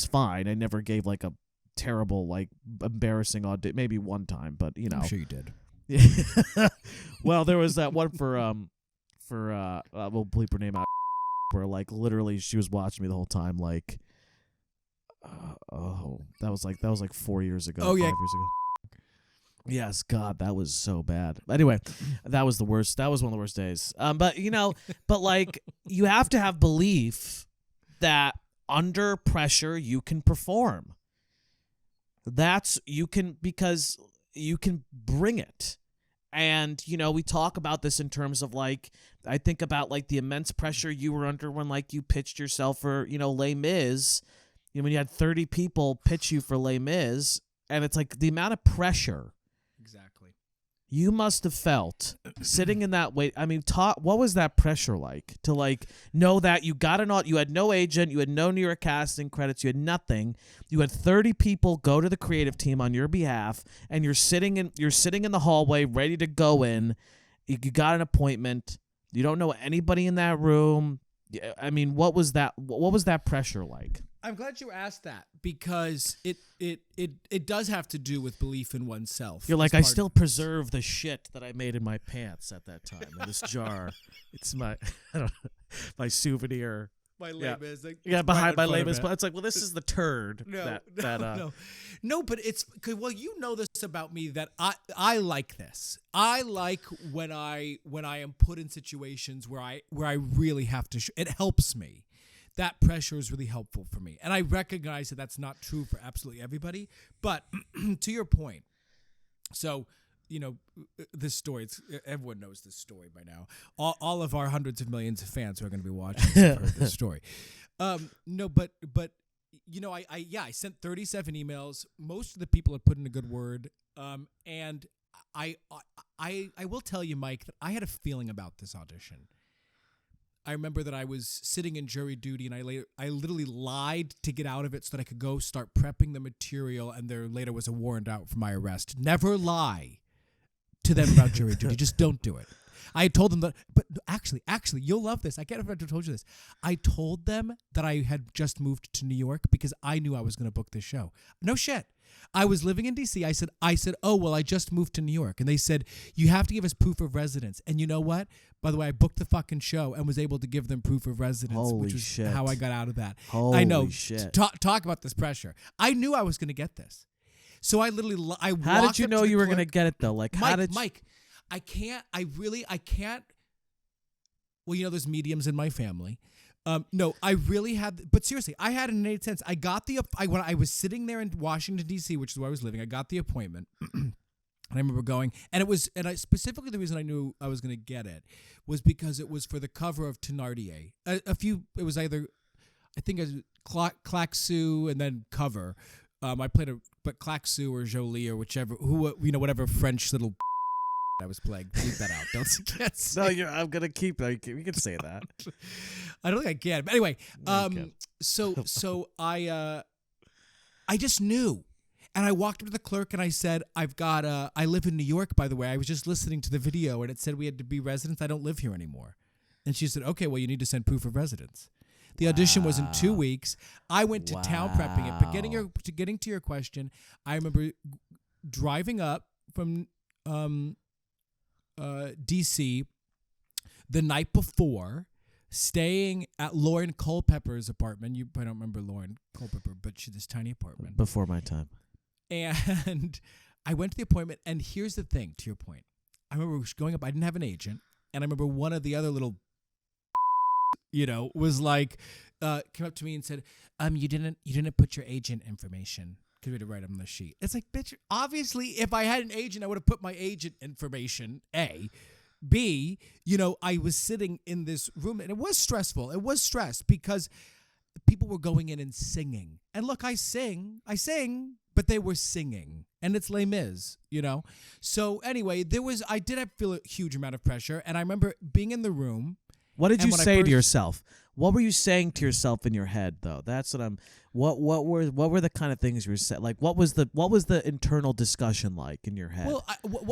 fine. I never gave like a terrible, like, embarrassing audition. Maybe one time, but I'm sure you did. Well, there was that one for we'll bleep her name out, where like literally she was watching me the whole time, like, that was like 4 years ago. Oh, yeah. 5 years ago. Yes, God, that was so bad. Anyway, that was the worst. That was one of the worst days. But like, you have to have belief that under pressure you can perform. Because you can bring it. And, we talk about this in terms of, like, I think about, like, the immense pressure you were under when, like, you pitched yourself for, Les Mis. When you had 30 people pitch you for Les Mis, and it's like the amount of pressure. Exactly. You must have felt sitting in that wait. I mean, what was that pressure like to, like, know that you had no agent, you had no New York casting credits, you had nothing. You had 30 people go to the creative team on your behalf, and you're sitting in the hallway ready to go in. You got an appointment. You don't know anybody in that room. I mean, what was that pressure like? I'm glad you asked that, because it does have to do with belief in oneself. You're like, I still preserve the shit that I made in my pants at that time in this jar. It's my my souvenir. My labels, like, behind my labels, but it's like, well, this is the turd. No, but it's well, you know this about me, that I like this. I like when I am put in situations where I really have to. It helps me. That pressure is really helpful for me, and I recognize that that's not true for absolutely everybody. But to your point, so. This story, everyone knows this story by now. All of our hundreds of millions of fans who are going to be watching have heard this story. No, but I sent 37 emails. Most of the people had put in a good word. And I will tell you, Mike, that I had a feeling about this audition. I remember that I was sitting in jury duty, and I literally lied to get out of it so that I could go start prepping the material, and there later was a warrant out for my arrest. Never lie to them about jury duty. Just don't do it. I had told them that, but actually, you'll love this. I can't remember if I told you this. I told them that I had just moved to New York because I knew I was going to book this show. No shit. I was living in D.C. I said, oh, well, I just moved to New York. And they said, you have to give us proof of residence. And you know what? By the way, I booked the fucking show and was able to give them proof of residence, which was shit. how I got out of that. Holy I know. Shit. Talk about this pressure. I knew I was going to get this. So I literally, how did you know you were going to get it, though? Like, Mike, I can't. Well, there's mediums in my family. No, I really had, but seriously, I had an innate sense. I got when I was sitting there in Washington, D.C., which is where I was living, I got the appointment. And I remember going, and specifically the reason I knew I was going to get it was because it was for the cover of Thenardier. It was either, I think it was Claxou and then cover. I played but Claxou or Jolie or whatever French little I was playing. Keep that out. Don't say. No, I'm gonna keep. You can say that. I don't think I can. But anyway, No, so I just knew, and I walked up to the clerk and I said, I live in New York, by the way. I was just listening to the video and it said we had to be residents. I don't live here anymore. And she said, okay, well, you need to send proof of residence. The audition was in 2 weeks. I went to town prepping it. But getting to your question, I remember driving up from D.C. the night before, staying at Lauren Culpepper's apartment. You probably don't remember Lauren Culpepper, but she had this tiny apartment. Before my time. And I went to the appointment, and here's the thing, to your point. I remember going up, I didn't have an agent, and I remember one of the other little was like, came up to me and said, you didn't put your agent information. Because we had to write on the sheet. It's like, bitch, obviously, if I had an agent, I would have put my agent information, A. B, you know, I was sitting in this room and it was stressful. It was stress because people were going in and singing. And look, I sing, but they were singing. And it's Les Mis, you know? So anyway, I did feel a huge amount of pressure. And I remember being in the room. What did you say to yourself? What were you saying to yourself in your head, though? That's what I'm. What were the kind of things you were saying? Like, what was the internal discussion like in your head? Well,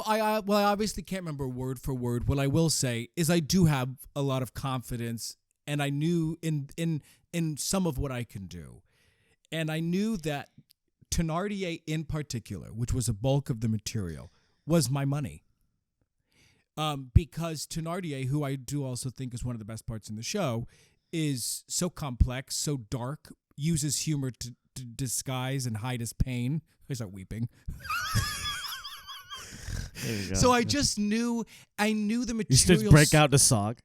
I obviously can't remember word for word. What I will say is I do have a lot of confidence, and I knew in some of what I can do, and I knew that Thenardier in particular, which was a bulk of the material, was my money. Because Thenardier, who I do also think is one of the best parts in the show, is so complex, so dark, uses humor to disguise and hide his pain. I start weeping. There you go. So I just knew, the material. You just break out the song.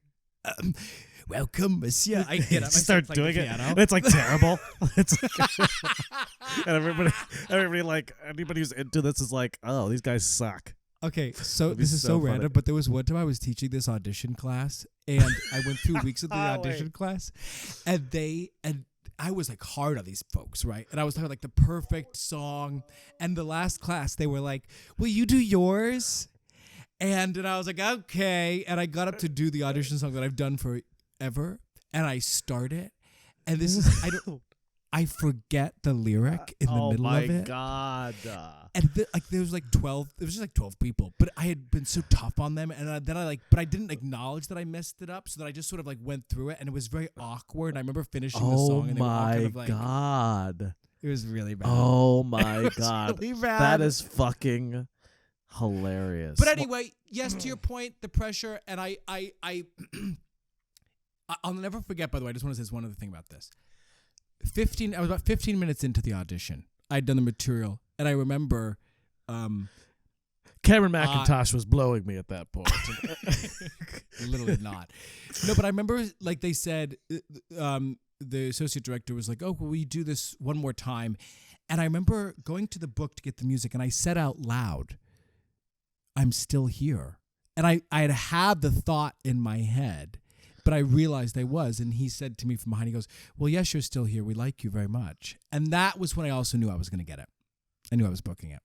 Welcome, monsieur. I get up. I start doing it. And it's like terrible. It's like, and everybody like anybody who's into this is like, oh, these guys suck. Okay, so this is so random, but there was one time I was teaching this audition class, and I went through weeks of the audition class, and I was like hard on these folks, right? And I was talking like the perfect song, and the last class they were like, "Will you do yours?" And I was like, "Okay," and I got up to do the audition song that I've done forever, and I started, and this is I forget the lyric in the middle of it. Oh my God. And there was like 12, it was just like 12 people, but I had been so tough on them. And but I didn't acknowledge that I messed it up. So that I just sort of like went through it and it was very awkward. And I remember finishing the song and they were all kind of like, God. It was really bad. Oh my God. Really bad. That is fucking hilarious. But anyway, yes, to your point, the pressure. And I'll never forget, by the way, I just want to say one other thing about this. I was about 15 minutes into the audition. I'd done the material, and I remember Cameron McIntosh was blowing me at that point. Literally not. No, but I remember like they said, the associate director was like, "Oh, will we do this one more time?" And I remember going to the book to get the music, and I said out loud, "I'm still here." And I had the thought in my head. But I realized I was, and he said to me from behind, he goes, "Well, yes, you're still here. We like you very much." And that was when I also knew I was going to get it. I knew I was booking it.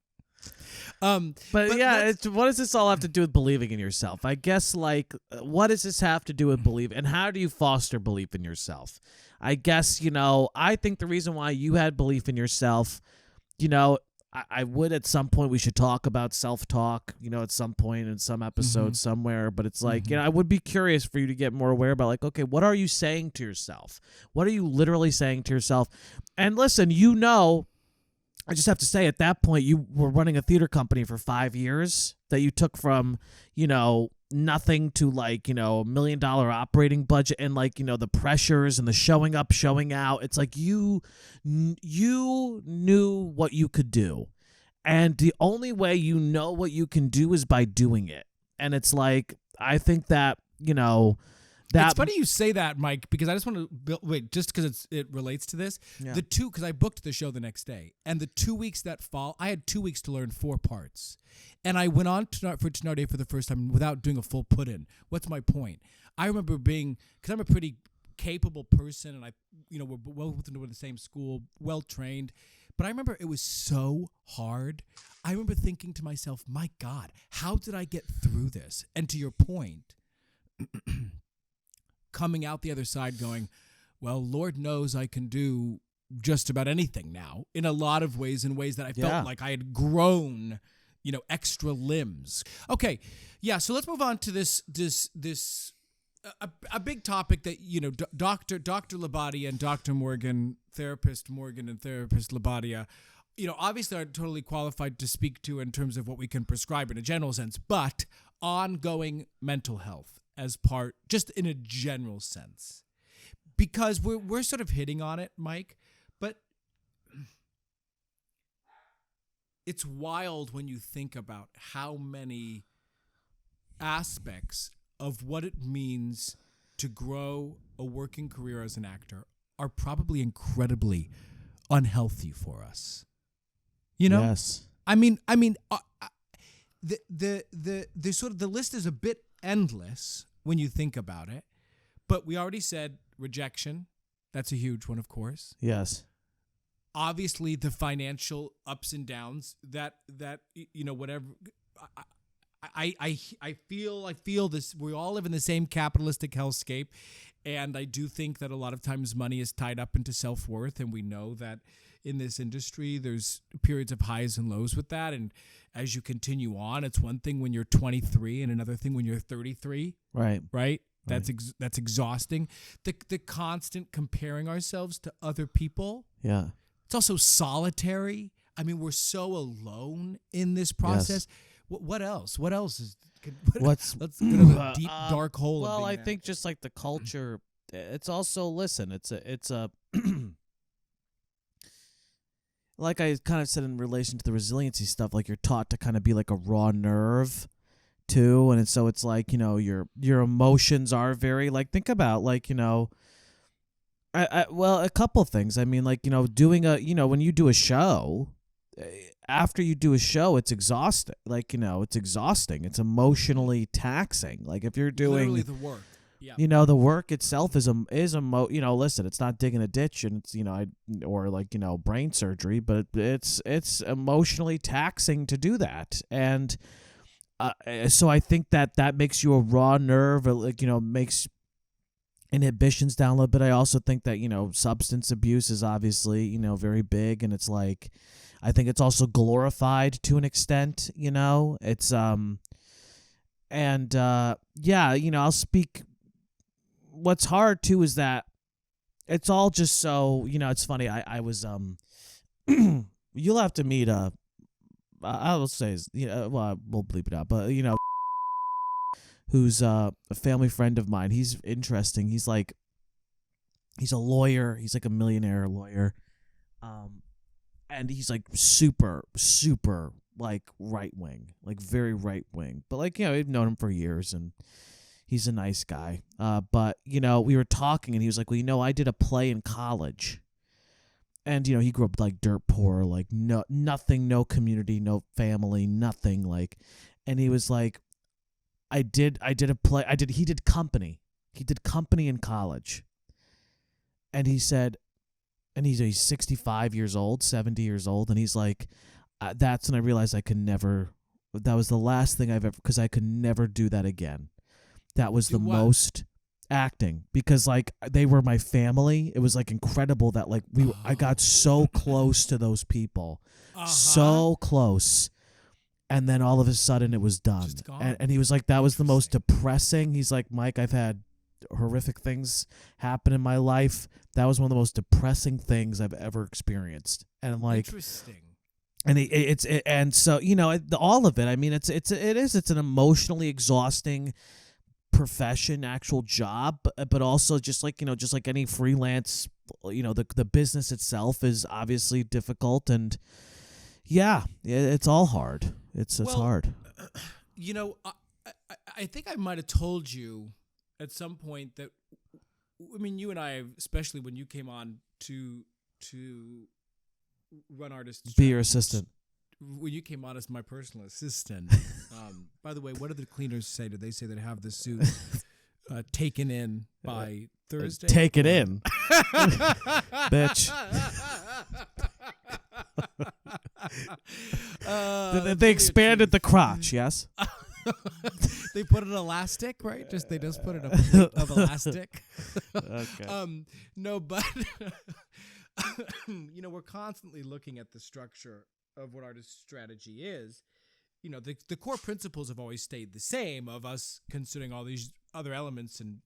But yeah, what does this all have to do with believing in yourself? I guess, like, what does this have to do with belief, and how do you foster belief in yourself? I guess, I think the reason why you had belief in yourself, I would at some point we should talk about self-talk, at some point in some episode somewhere. But it's like, I would be curious for you to get more aware about like, okay, what are you saying to yourself? What are you literally saying to yourself? And listen, I just have to say at that point you were running a theater company for 5 years that you took from, nothing to like, $1 million operating budget and like, the pressures and the showing up, showing out. It's like you knew what you could do. And the only way you know what you can do is by doing it. And it's like, I think that, it's funny you say that, Mike, because I just want to just because it relates to this. Yeah. Because I booked the show the next day, and the 2 weeks that fall, I had 2 weeks to learn 4 parts, and I went on for Thenardier for the first time without doing a full put-in. What's my point? I remember because I'm a pretty capable person, and we're both in the same school, well trained, but I remember it was so hard. I remember thinking to myself, my God, how did I get through this? And to your point. Coming out the other side going, well, Lord knows I can do just about anything now in a lot of ways, in ways that I felt like I had grown, extra limbs. Okay. Yeah. So let's move on to this a big topic that, Dr. Labbadia and Dr. Morgan, therapist Morgan and therapist Labbadia, obviously are totally qualified to speak to in terms of what we can prescribe in a general sense, but ongoing mental health as part, just in a general sense, because we're sort of hitting on it, Mike, but it's wild when you think about how many aspects of what it means to grow a working career as an actor are probably incredibly unhealthy for us. Yes. I mean, the sort of the list is a bit endless when you think about it. But we already said rejection. That's a huge one, of course. Yes. Obviously, the financial ups and downs that whatever. I feel this. We all live in the same capitalistic hellscape, and I do think that a lot of times money is tied up into self-worth, and we know that in this industry there's periods of highs and lows with that. And as you continue on, it's one thing when you're 23 and another thing when you're 33. Right. That's exhausting. The constant comparing ourselves to other people. Yeah. It's also solitary. I mean, we're so alone in this process. Yes. What else? What else is? Let's go to the deep dark hole. Well, I think just like the culture, it's also it's a like I kind of said in relation to the resiliency stuff. Like you're taught to kind of be like a raw nerve, too, and so it's like your emotions are very like think about like well a couple things. I mean like doing when you do a show. After you do a show, it's exhausting. Like, it's exhausting. It's emotionally taxing. Like if you're doing literally the work. Yeah. The work itself is listen, it's not digging a ditch and it's, or like, brain surgery, but it's emotionally taxing to do that. And so I think that makes you a raw nerve, like, makes inhibitions down a little bit. I also think that, substance abuse is obviously, very big, and it's like, I think it's also glorified to an extent, it's, I'll speak, what's hard too is that it's all just so, it's funny. I was, you'll have to meet, I will say, well, we'll bleep it out, but, who's a family friend of mine. He's interesting. He's a lawyer. He's like a millionaire lawyer. And he's like super, super like right wing, like very right wing. But like, I've known him for years and he's a nice guy. But we were talking and he was like, well, I did a play in college. And, he grew up like dirt poor, like nothing, no community, no family, nothing like, and he was like, he did company. He did company in college. And he said, and he's 65 years old, 70 years old. And he's like, that's when I realized that was the last thing I've ever, because I could never do that again. That was most acting, because like they were my family. It was like incredible that like I got so close to those people, so close. And then all of a sudden it was done. And he was like, that was the most depressing. He's like, Mike, I've had horrific things happen in my life. That was one of the most depressing things I've ever experienced. And like, interesting. And so, all of it, I mean, it's an emotionally exhausting profession, actual job, but also just like any freelance, the business itself is obviously difficult, and yeah, it's all hard. It's hard. I think I might have told you at some point that, I mean, you and I, especially when you came on to run Artist, be your assistant. When you came on as my personal assistant. By the way, what do the cleaners say? Do they say they have the suit taken in by Thursday? Take it in, bitch. They expanded the crotch, yes. They put an elastic, right? They just put it of elastic. Okay. No, but we're constantly looking at the structure of what artist strategy is. The core principles have always stayed the same, of us considering all these other elements and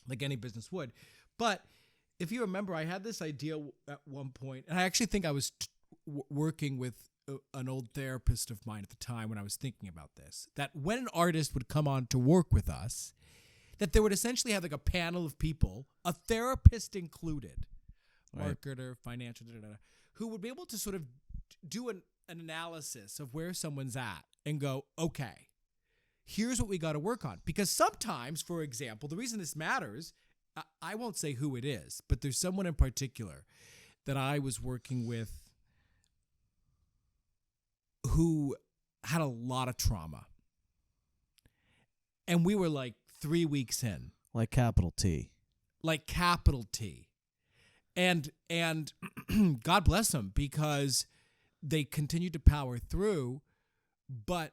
like any business would. But if you remember, I had this idea at one point, and I actually think I was working with an old therapist of mine at the time when I was thinking about this, that when an artist would come on to work with us, that they would essentially have like a panel of people, a therapist included, right, marketer, financial, who would be able to sort of do an analysis of where someone's at and go, okay, here's what we got to work on. Because sometimes, for example, the reason this matters, I won't say who it is, but there's someone in particular that I was working with who had a lot of trauma. and we were like 3 weeks in, Like capital T. like capital T. And God bless them, because they continued to power through, but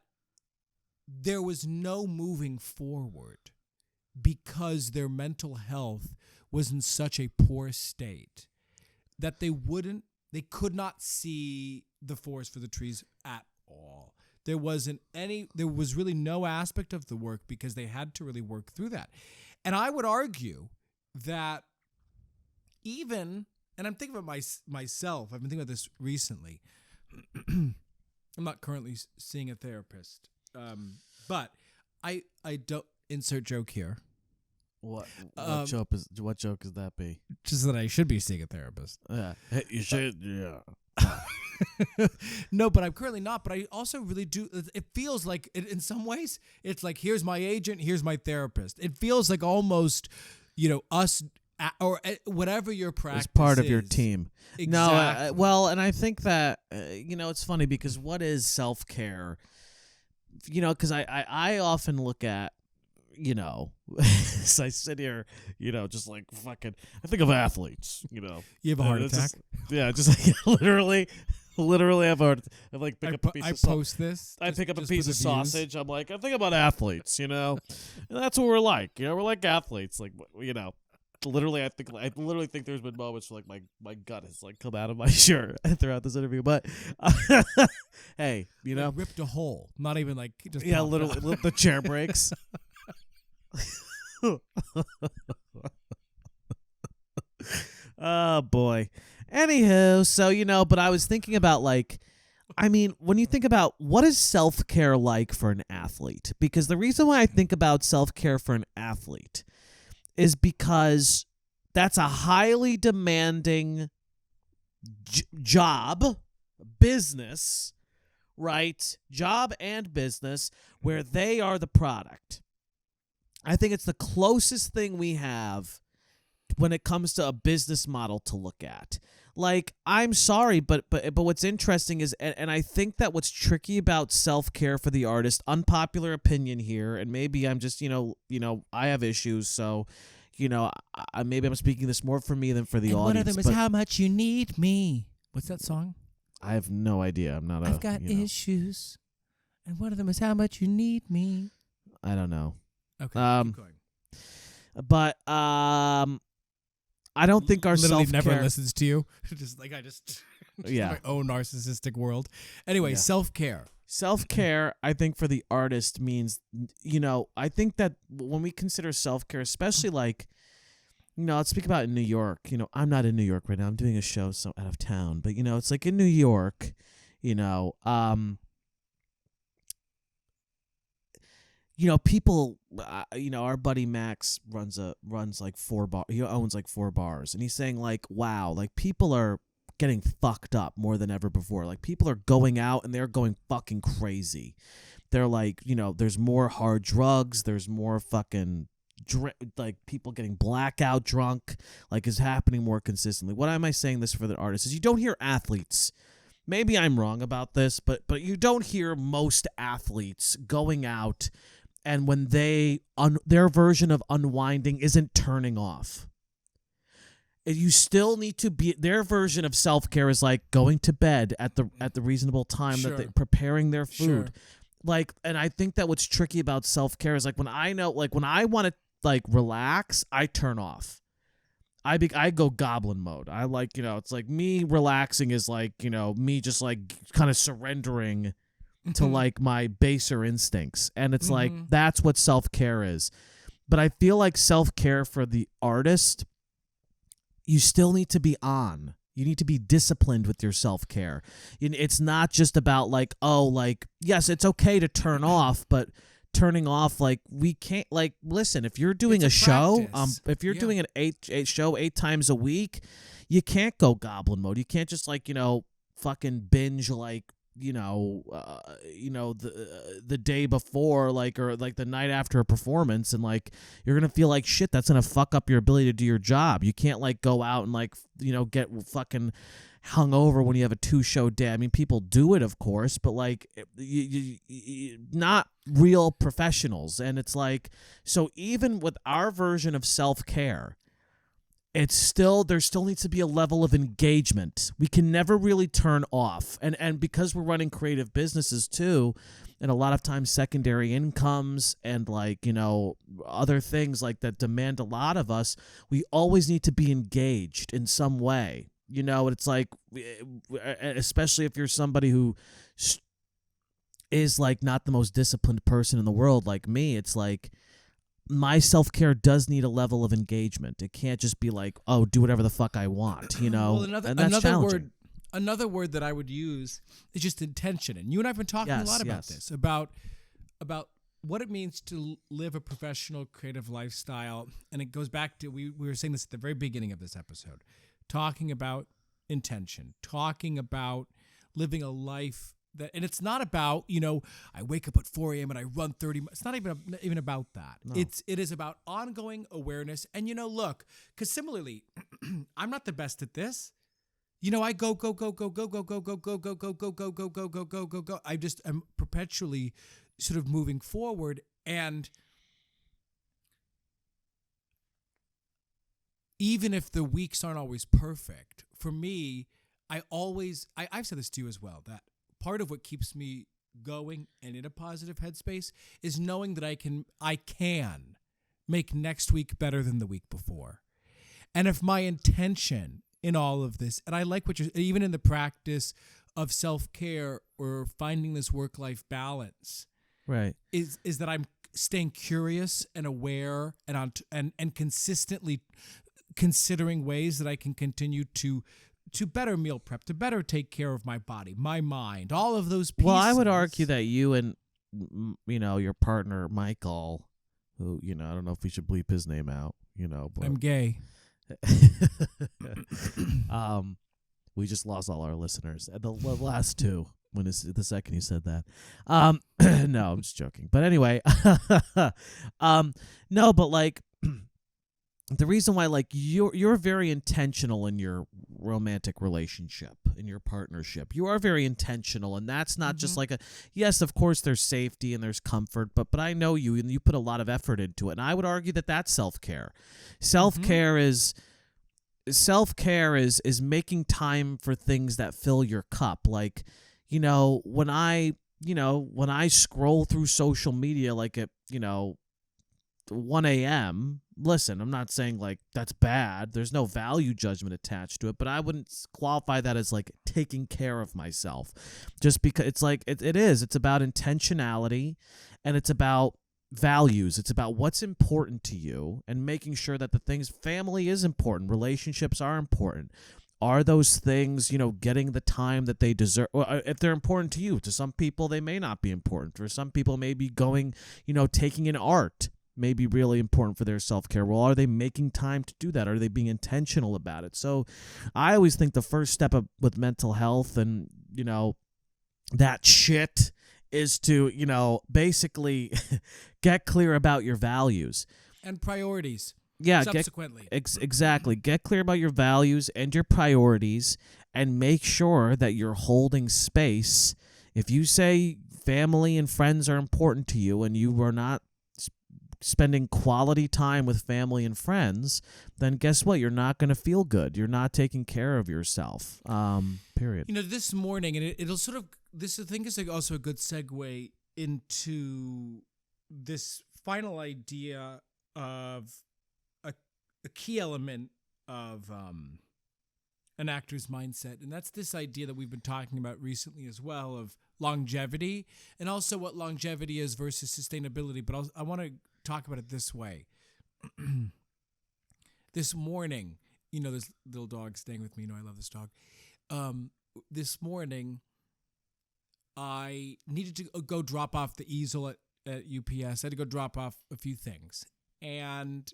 there was no moving forward because their mental health was in such a poor state that they could not see the forest for the trees at all. There was really no aspect of the work because they had to really work through that. And I would argue that even, and I'm thinking about myself, I've been thinking about this recently. I'm not currently seeing a therapist, but I don't, insert joke here. What joke could that be? Just that I should be seeing a therapist. Yeah, you should. Yeah. No, but I'm currently not. But I also really do. It feels like, in some ways, it's like, here's my agent, here's my therapist. It feels like almost, us or whatever your practice It's part of is. your team. Exactly. No, well, and I think that it's funny because what is self-care? Because I often look at, as I sit here, just like fucking, I think of athletes, You have a heart attack? Just like literally have a heart attack. I like pick up a piece of post this. I pick up a just piece for of the views. sausage. I'm like, I think about athletes, and that's what we're like. We're like athletes. Like, literally, I literally think there's been moments where like my gut has like come out of my shirt throughout this interview. But hey, Like ripped a hole. Not even like just yeah, popped literally out. the chair breaks. Oh boy. Anywho, so but I was thinking about when you think about what is self-care like for an athlete, because the reason why I think about self-care for an athlete is because that's a highly demanding job, business, right? Job and business where they are the product. I think it's the closest thing we have when it comes to a business model to look at. Like, I'm sorry, but what's interesting is, and I think that what's tricky about self-care for the artist, unpopular opinion here, and maybe I'm just, I have issues, so, maybe I'm speaking this more for me than for the and audience. one of them is but How Much You Need Me. What's that song? I have no idea. I'm not I've got issues, and one of them is How Much You Need Me. I don't know. Okay, keep going. But I don't think our literally self-care never listens to you. just yeah. my own narcissistic world. Anyway, Yeah. self-care. Self-care, I think, for the artist means, I think that when we consider self-care, especially like, let's speak about in New York. I'm not in New York right now. I'm doing a show out of town. But, it's like in New York, people, our buddy Max runs like 4 bar. He owns like 4 bars, and he's saying like, wow, like people are getting fucked up more than ever before. Like people are going out and they're going fucking crazy. They're like, there's more hard drugs. There's more fucking like people getting blackout drunk. Like is happening more consistently. What am I saying this for the artists is you don't hear athletes. Maybe I'm wrong about this, but you don't hear most athletes going out. And when their version of unwinding isn't turning off. You still need to be, their version of self-care is like going to bed at the reasonable time Sure. that they're preparing their food. Sure. Like, and I think that what's tricky about self-care is like when I want to like relax, I turn off. I go goblin mode. I like, it's like me relaxing is like, me just like kind of surrendering to like my baser instincts. And it's like, that's what self-care is. But I feel like self-care for the artist, you still need to be on. You need to be disciplined with your self-care. It's not just about like, oh, like, yes, it's okay to turn off, but turning off, like, we can't, like, listen, if you're doing It's a a show, practice. if you're Yeah. doing an eight show 8 times a week, you can't go goblin mode. You can't just like, fucking binge like, the day before, like, or like the night after a performance, and like you're gonna feel like shit. That's gonna fuck up your ability to do your job. You can't like go out and like get fucking hungover when you have a 2-show day. I mean, people do it, of course, but like not real professionals. And it's like, so even with our version of self-care, there still needs to be a level of engagement. We can never really turn off. And because we're running creative businesses too, and a lot of times secondary incomes and like, you know, other things like that demand a lot of us, we always need to be engaged in some way. You know, it's like, especially if you're somebody who is like not the most disciplined person in the world like me, it's like my self-care does need a level of engagement. It can't just be like, oh, do whatever the fuck I want, you know? Well, and that's challenging. Another word that I would use is just intention. And you and I have been talking a lot about this, about what it means to live a professional, creative lifestyle. And it goes back to, we were saying this at the very beginning of this episode, talking about intention, talking about living a life that, and it's not about, you know, I wake up at 4 a.m. and I run 30 miles. It's not even about that. No. It is about ongoing awareness. And, you know, look, because similarly, I'm not the best at this. You know, I go. I just am perpetually sort of moving forward. And even if the weeks aren't always perfect, for me, I've said this to you as well, that part of what keeps me going and in a positive headspace is knowing that I can make next week better than the week before. And if my intention in all of this, and I like what you're, even in the practice of self-care or finding this work-life balance, right, is that I'm staying curious and aware and consistently considering ways that I can continue to better meal prep, to better take care of my body, my mind, all of those pieces. Well, I would argue that you and, you know, your partner Michael, who, you know, I don't know if we should bleep his name out, you know, but I'm gay. We just lost all our listeners. The last two, when the second you said that. No, I'm just joking. But anyway, no, but like the reason why, like, you're very intentional in your romantic relationship, in your partnership. You are very intentional, and that's not just like yes, of course there's safety and there's comfort, but I know you, and you put a lot of effort into it. And I would argue that that's self-care. Self-care is making time for things that fill your cup. Like, you know, when I scroll through social media like at, you know, 1 a.m., listen, I'm not saying like that's bad. There's no value judgment attached to it, but I wouldn't qualify that as like taking care of myself, just because it's like it is. It's about intentionality, and it's about values. It's about what's important to you and making sure that the things, family is important, relationships are important. Are those things, you know, getting the time that they deserve? If they're important to you, to some people they may not be important. For some people, maybe going, you know, taking in art may be really important for their self-care. Well, are they making time to do that? Are they being intentional about it? So I always think the first step with mental health and, you know, that shit is to, you know, basically get clear about your values and priorities. Yeah, subsequently. Exactly. Get clear about your values and your priorities, and make sure that you're holding space. If you say family and friends are important to you and you are not spending quality time with family and friends, then guess what? You're not going to feel good. You're not taking care of yourself. Period. You know, this morning, and it'll sort of, this I think is also a good segue into this final idea of a key element of an actor's mindset, and that's this idea that we've been talking about recently as well of longevity, and also what longevity is versus sustainability. But I want to talk about it this way. This morning, you know, this little dog staying with me. You know, I love this dog. This morning, I needed to go drop off the easel at UPS. I had to go drop off a few things, and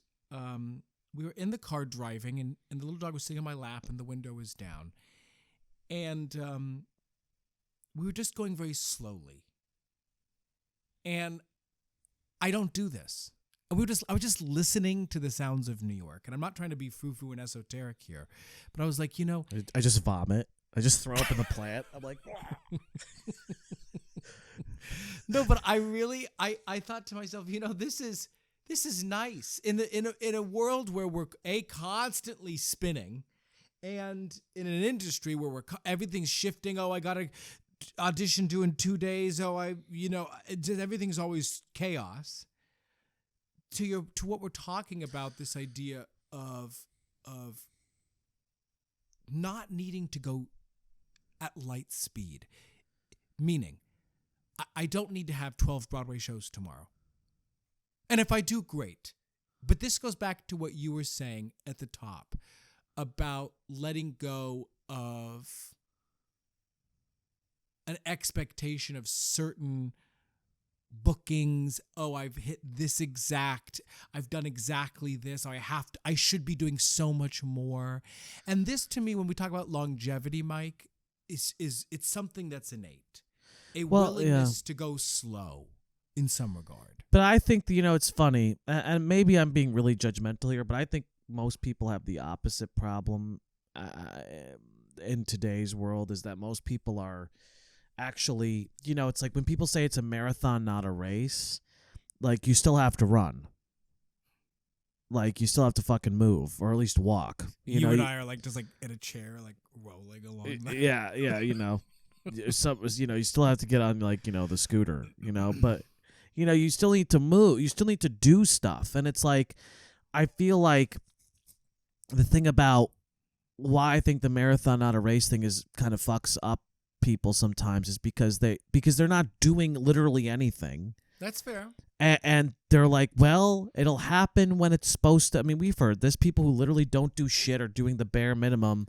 we were in the car driving, and the little dog was sitting on my lap, and the window was down. And we were just going very slowly. And I don't do this. I was just listening to the sounds of New York. And I'm not trying to be foo-foo and esoteric here, but I was like, you know, I just vomit. I just throw up in the plant. I'm like, No, but I thought to myself, this is nice in a world where we're constantly spinning, and in an industry where everything's shifting. Oh, I got to audition due in 2 days. Oh, everything's always chaos. To what we're talking about, this idea of not needing to go at light speed, meaning I don't need to have 12 Broadway shows tomorrow. And if I do, great. But this goes back to what you were saying at the top about letting go of an expectation of certain bookings. Oh, I've hit this I've done exactly this. I should be doing so much more. And this, to me, when we talk about longevity, Mike, is it's something that's innate. A willingness to go slow in some regard. But I think, it's funny, and maybe I'm being really judgmental here, but I think most people have the opposite problem in today's world, is that most people are actually, it's like when people say it's a marathon, not a race, like you still have to run. Like you still have to fucking move, or at least walk. You and I are like just like in a chair, like rolling along. Yeah, you still have to get on the scooter, but you still need to move, you still need to do stuff. And it's like, I feel like the thing about why I think the marathon not a race thing is kind of fucks up people sometimes is because they're not doing literally anything. That's fair. And they're like, well, it'll happen when it's supposed to. I mean, we've heard this, people who literally don't do shit or doing the bare minimum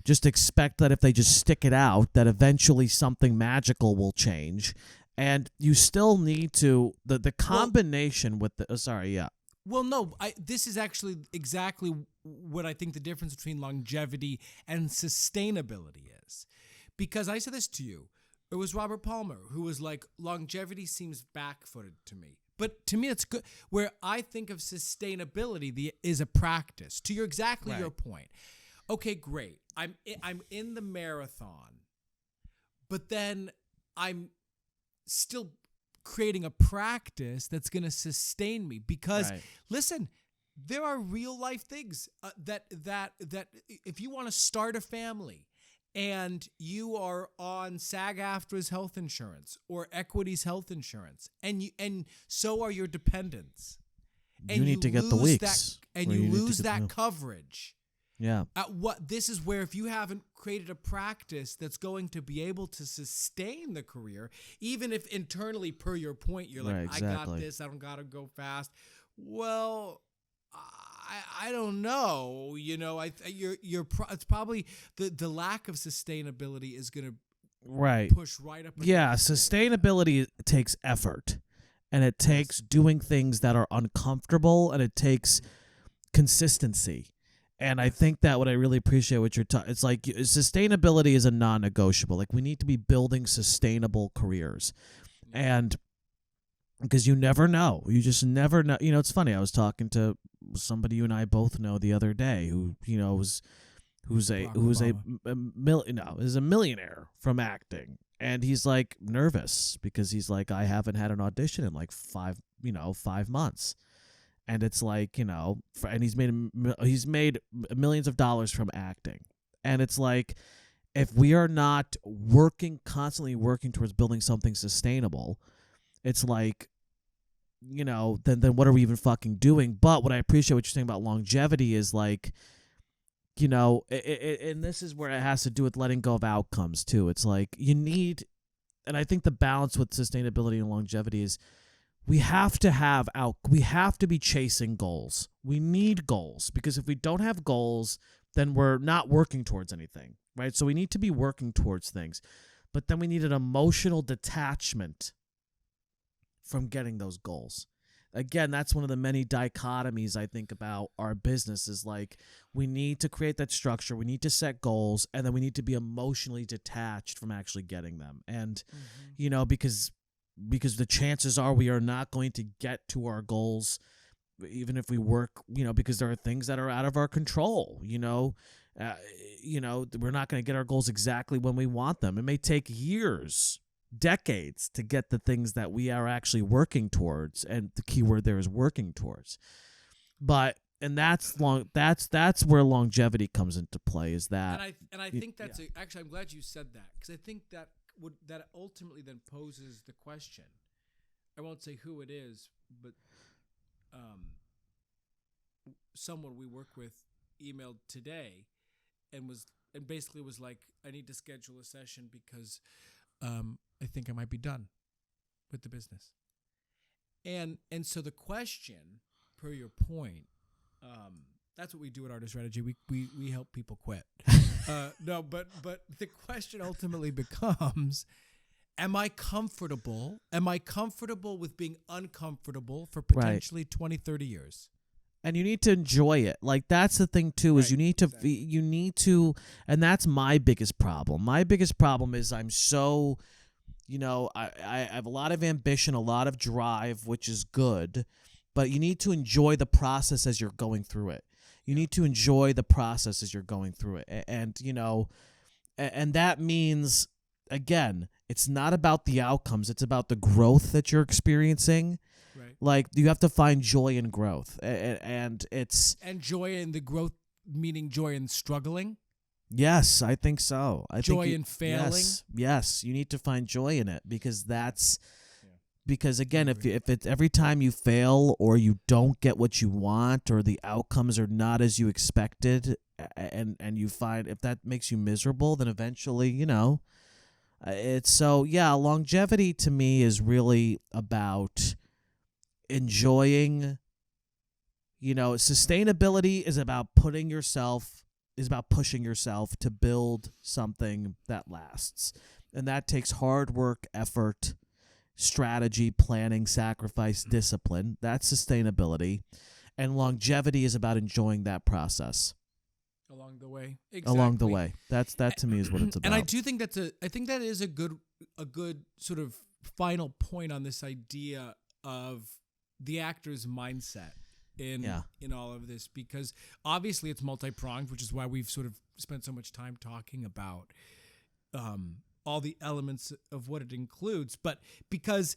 just expect that if they just stick it out, that eventually something magical will change. And you still need to, the combination with the, sorry, yeah. Well, no, this is actually exactly what I think the difference between longevity and sustainability is. Because I said this to you. It was Robert Palmer who was like, longevity seems back-footed to me. But to me, it's good. Where I think of sustainability is a practice. To your point. Okay, great. I'm in the marathon, but then I'm still creating a practice that's going to sustain me. Because listen, there are real life things that if you want to start a family and you are on SAG-AFTRA's health insurance or Equity's health insurance, and so are your dependents, and you need to get the weeks, you lose that coverage. Yeah. This is where if you haven't created a practice that's going to be able to sustain the career, even if internally, per your point, you're like, I got this, I don't got to go fast. Well, I don't know. It's probably the lack of sustainability is going to push right up. Yeah, sustainability takes effort, and it takes doing things that are uncomfortable, and it takes consistency. And I think that what I really appreciate what you're talking, it's like sustainability is a non-negotiable. Like we need to be building sustainable careers, and because you never know, you just never know. It's funny. I was talking to somebody you and I both know the other day who is a millionaire from acting, and he's like nervous because he's like, I haven't had an audition in like 5 months. And it's like, and he's made millions of dollars from acting. And it's like, if we are not constantly working towards building something sustainable, it's like, then what are we even fucking doing? But what I appreciate what you're saying about longevity is like, and this is where it has to do with letting go of outcomes too. It's like and I think the balance with sustainability and longevity is, we have to be chasing goals. We need goals, because if we don't have goals, then we're not working towards anything, right? So we need to be working towards things. But then we need an emotional detachment from getting those goals. Again, that's one of the many dichotomies I think about our business, is like, we need to create that structure, we need to set goals, and then we need to be emotionally detached from actually getting them. And, because the chances are we are not going to get to our goals, even if we work, because there are things that are out of our control, we're not going to get our goals exactly when we want them. It may take years, decades to get the things that we are actually working towards, and the key word there is working towards. But that's where longevity comes into play. Is that I think that's actually, I'm glad you said that, because I think that ultimately then poses the question. I won't say who it is, but someone we work with emailed today and basically was like, I need to schedule a session because I think I might be done with the business. And so the question, per your point, that's what we do at Artist Strategy. We help people quit. No, but the question ultimately becomes, am I comfortable? Am I comfortable with being uncomfortable for potentially 20, 30 years? And you need to enjoy it. Like, that's the thing too, is you need to, and that's my biggest problem. My biggest problem is I'm so, I have a lot of ambition, a lot of drive, which is good, but you need to enjoy the process as you're going through it. You need to enjoy the process as you're going through it. And that means, again, it's not about the outcomes. It's about the growth that you're experiencing. Right. Like, you have to find joy in growth. And joy in the growth, meaning joy in struggling? Yes, I think so. Joy in failing? Yes, you need to find joy in it, because that's... Because again, if it's every time you fail or you don't get what you want or the outcomes are not as you expected, and you find if that makes you miserable, then eventually, it's so, longevity to me is really about enjoying, sustainability is about pushing yourself to build something that lasts. And that takes hard work, effort, strategy, planning, sacrifice, discipline. That's sustainability. And longevity is about enjoying that process. Along the way. Exactly. Along the way. That to me is what it's about. And I do think I think that is a good sort of final point on this idea of the actor's mindset in all of this, because obviously it's multi-pronged, which is why we've sort of spent so much time talking about all the elements of what it includes. But because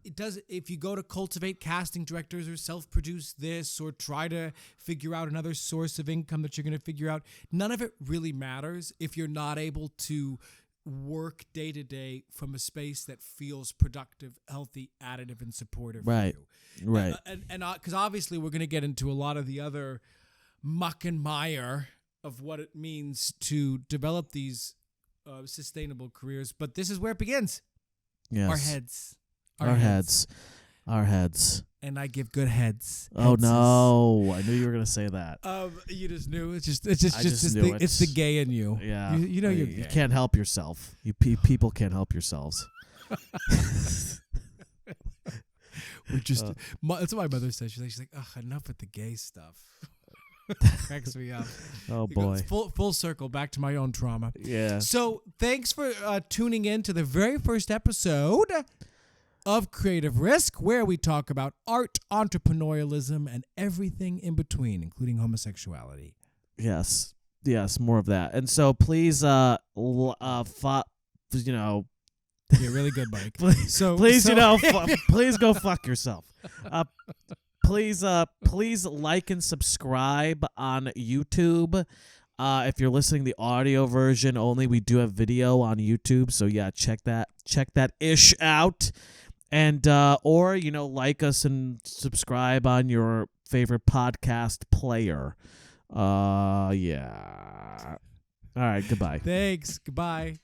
it does, if you go to cultivate casting directors or self-produce this or try to figure out another source of income that you're going to figure out, none of it really matters if you're not able to work day to day from a space that feels productive, healthy, additive, and supportive for you. Right. And because obviously we're going to get into a lot of the other muck and mire of what it means to develop these sustainable careers, but this is where it begins. Yes. Our heads. And I give good heads. Oh no! I knew you were gonna say that. You just knew. It's the gay in you. Yeah. You can't help yourself. People can't help yourselves. That's what my mother says. She's like, ugh, enough with the gay stuff. Cracks me up. Oh boy. Full circle back to my own trauma. Yeah. So thanks for tuning in to the very first episode of Creative Risk, where we talk about art, entrepreneurialism, and everything in between, including homosexuality. Yes, more of that. And so please, you're really good, Mike. Please, please go fuck yourself. Please like and subscribe on YouTube. If you're listening the audio version only, we do have video on YouTube. So yeah, check that ish out. And or like us and subscribe on your favorite podcast player. Yeah. All right, goodbye. Thanks. Goodbye.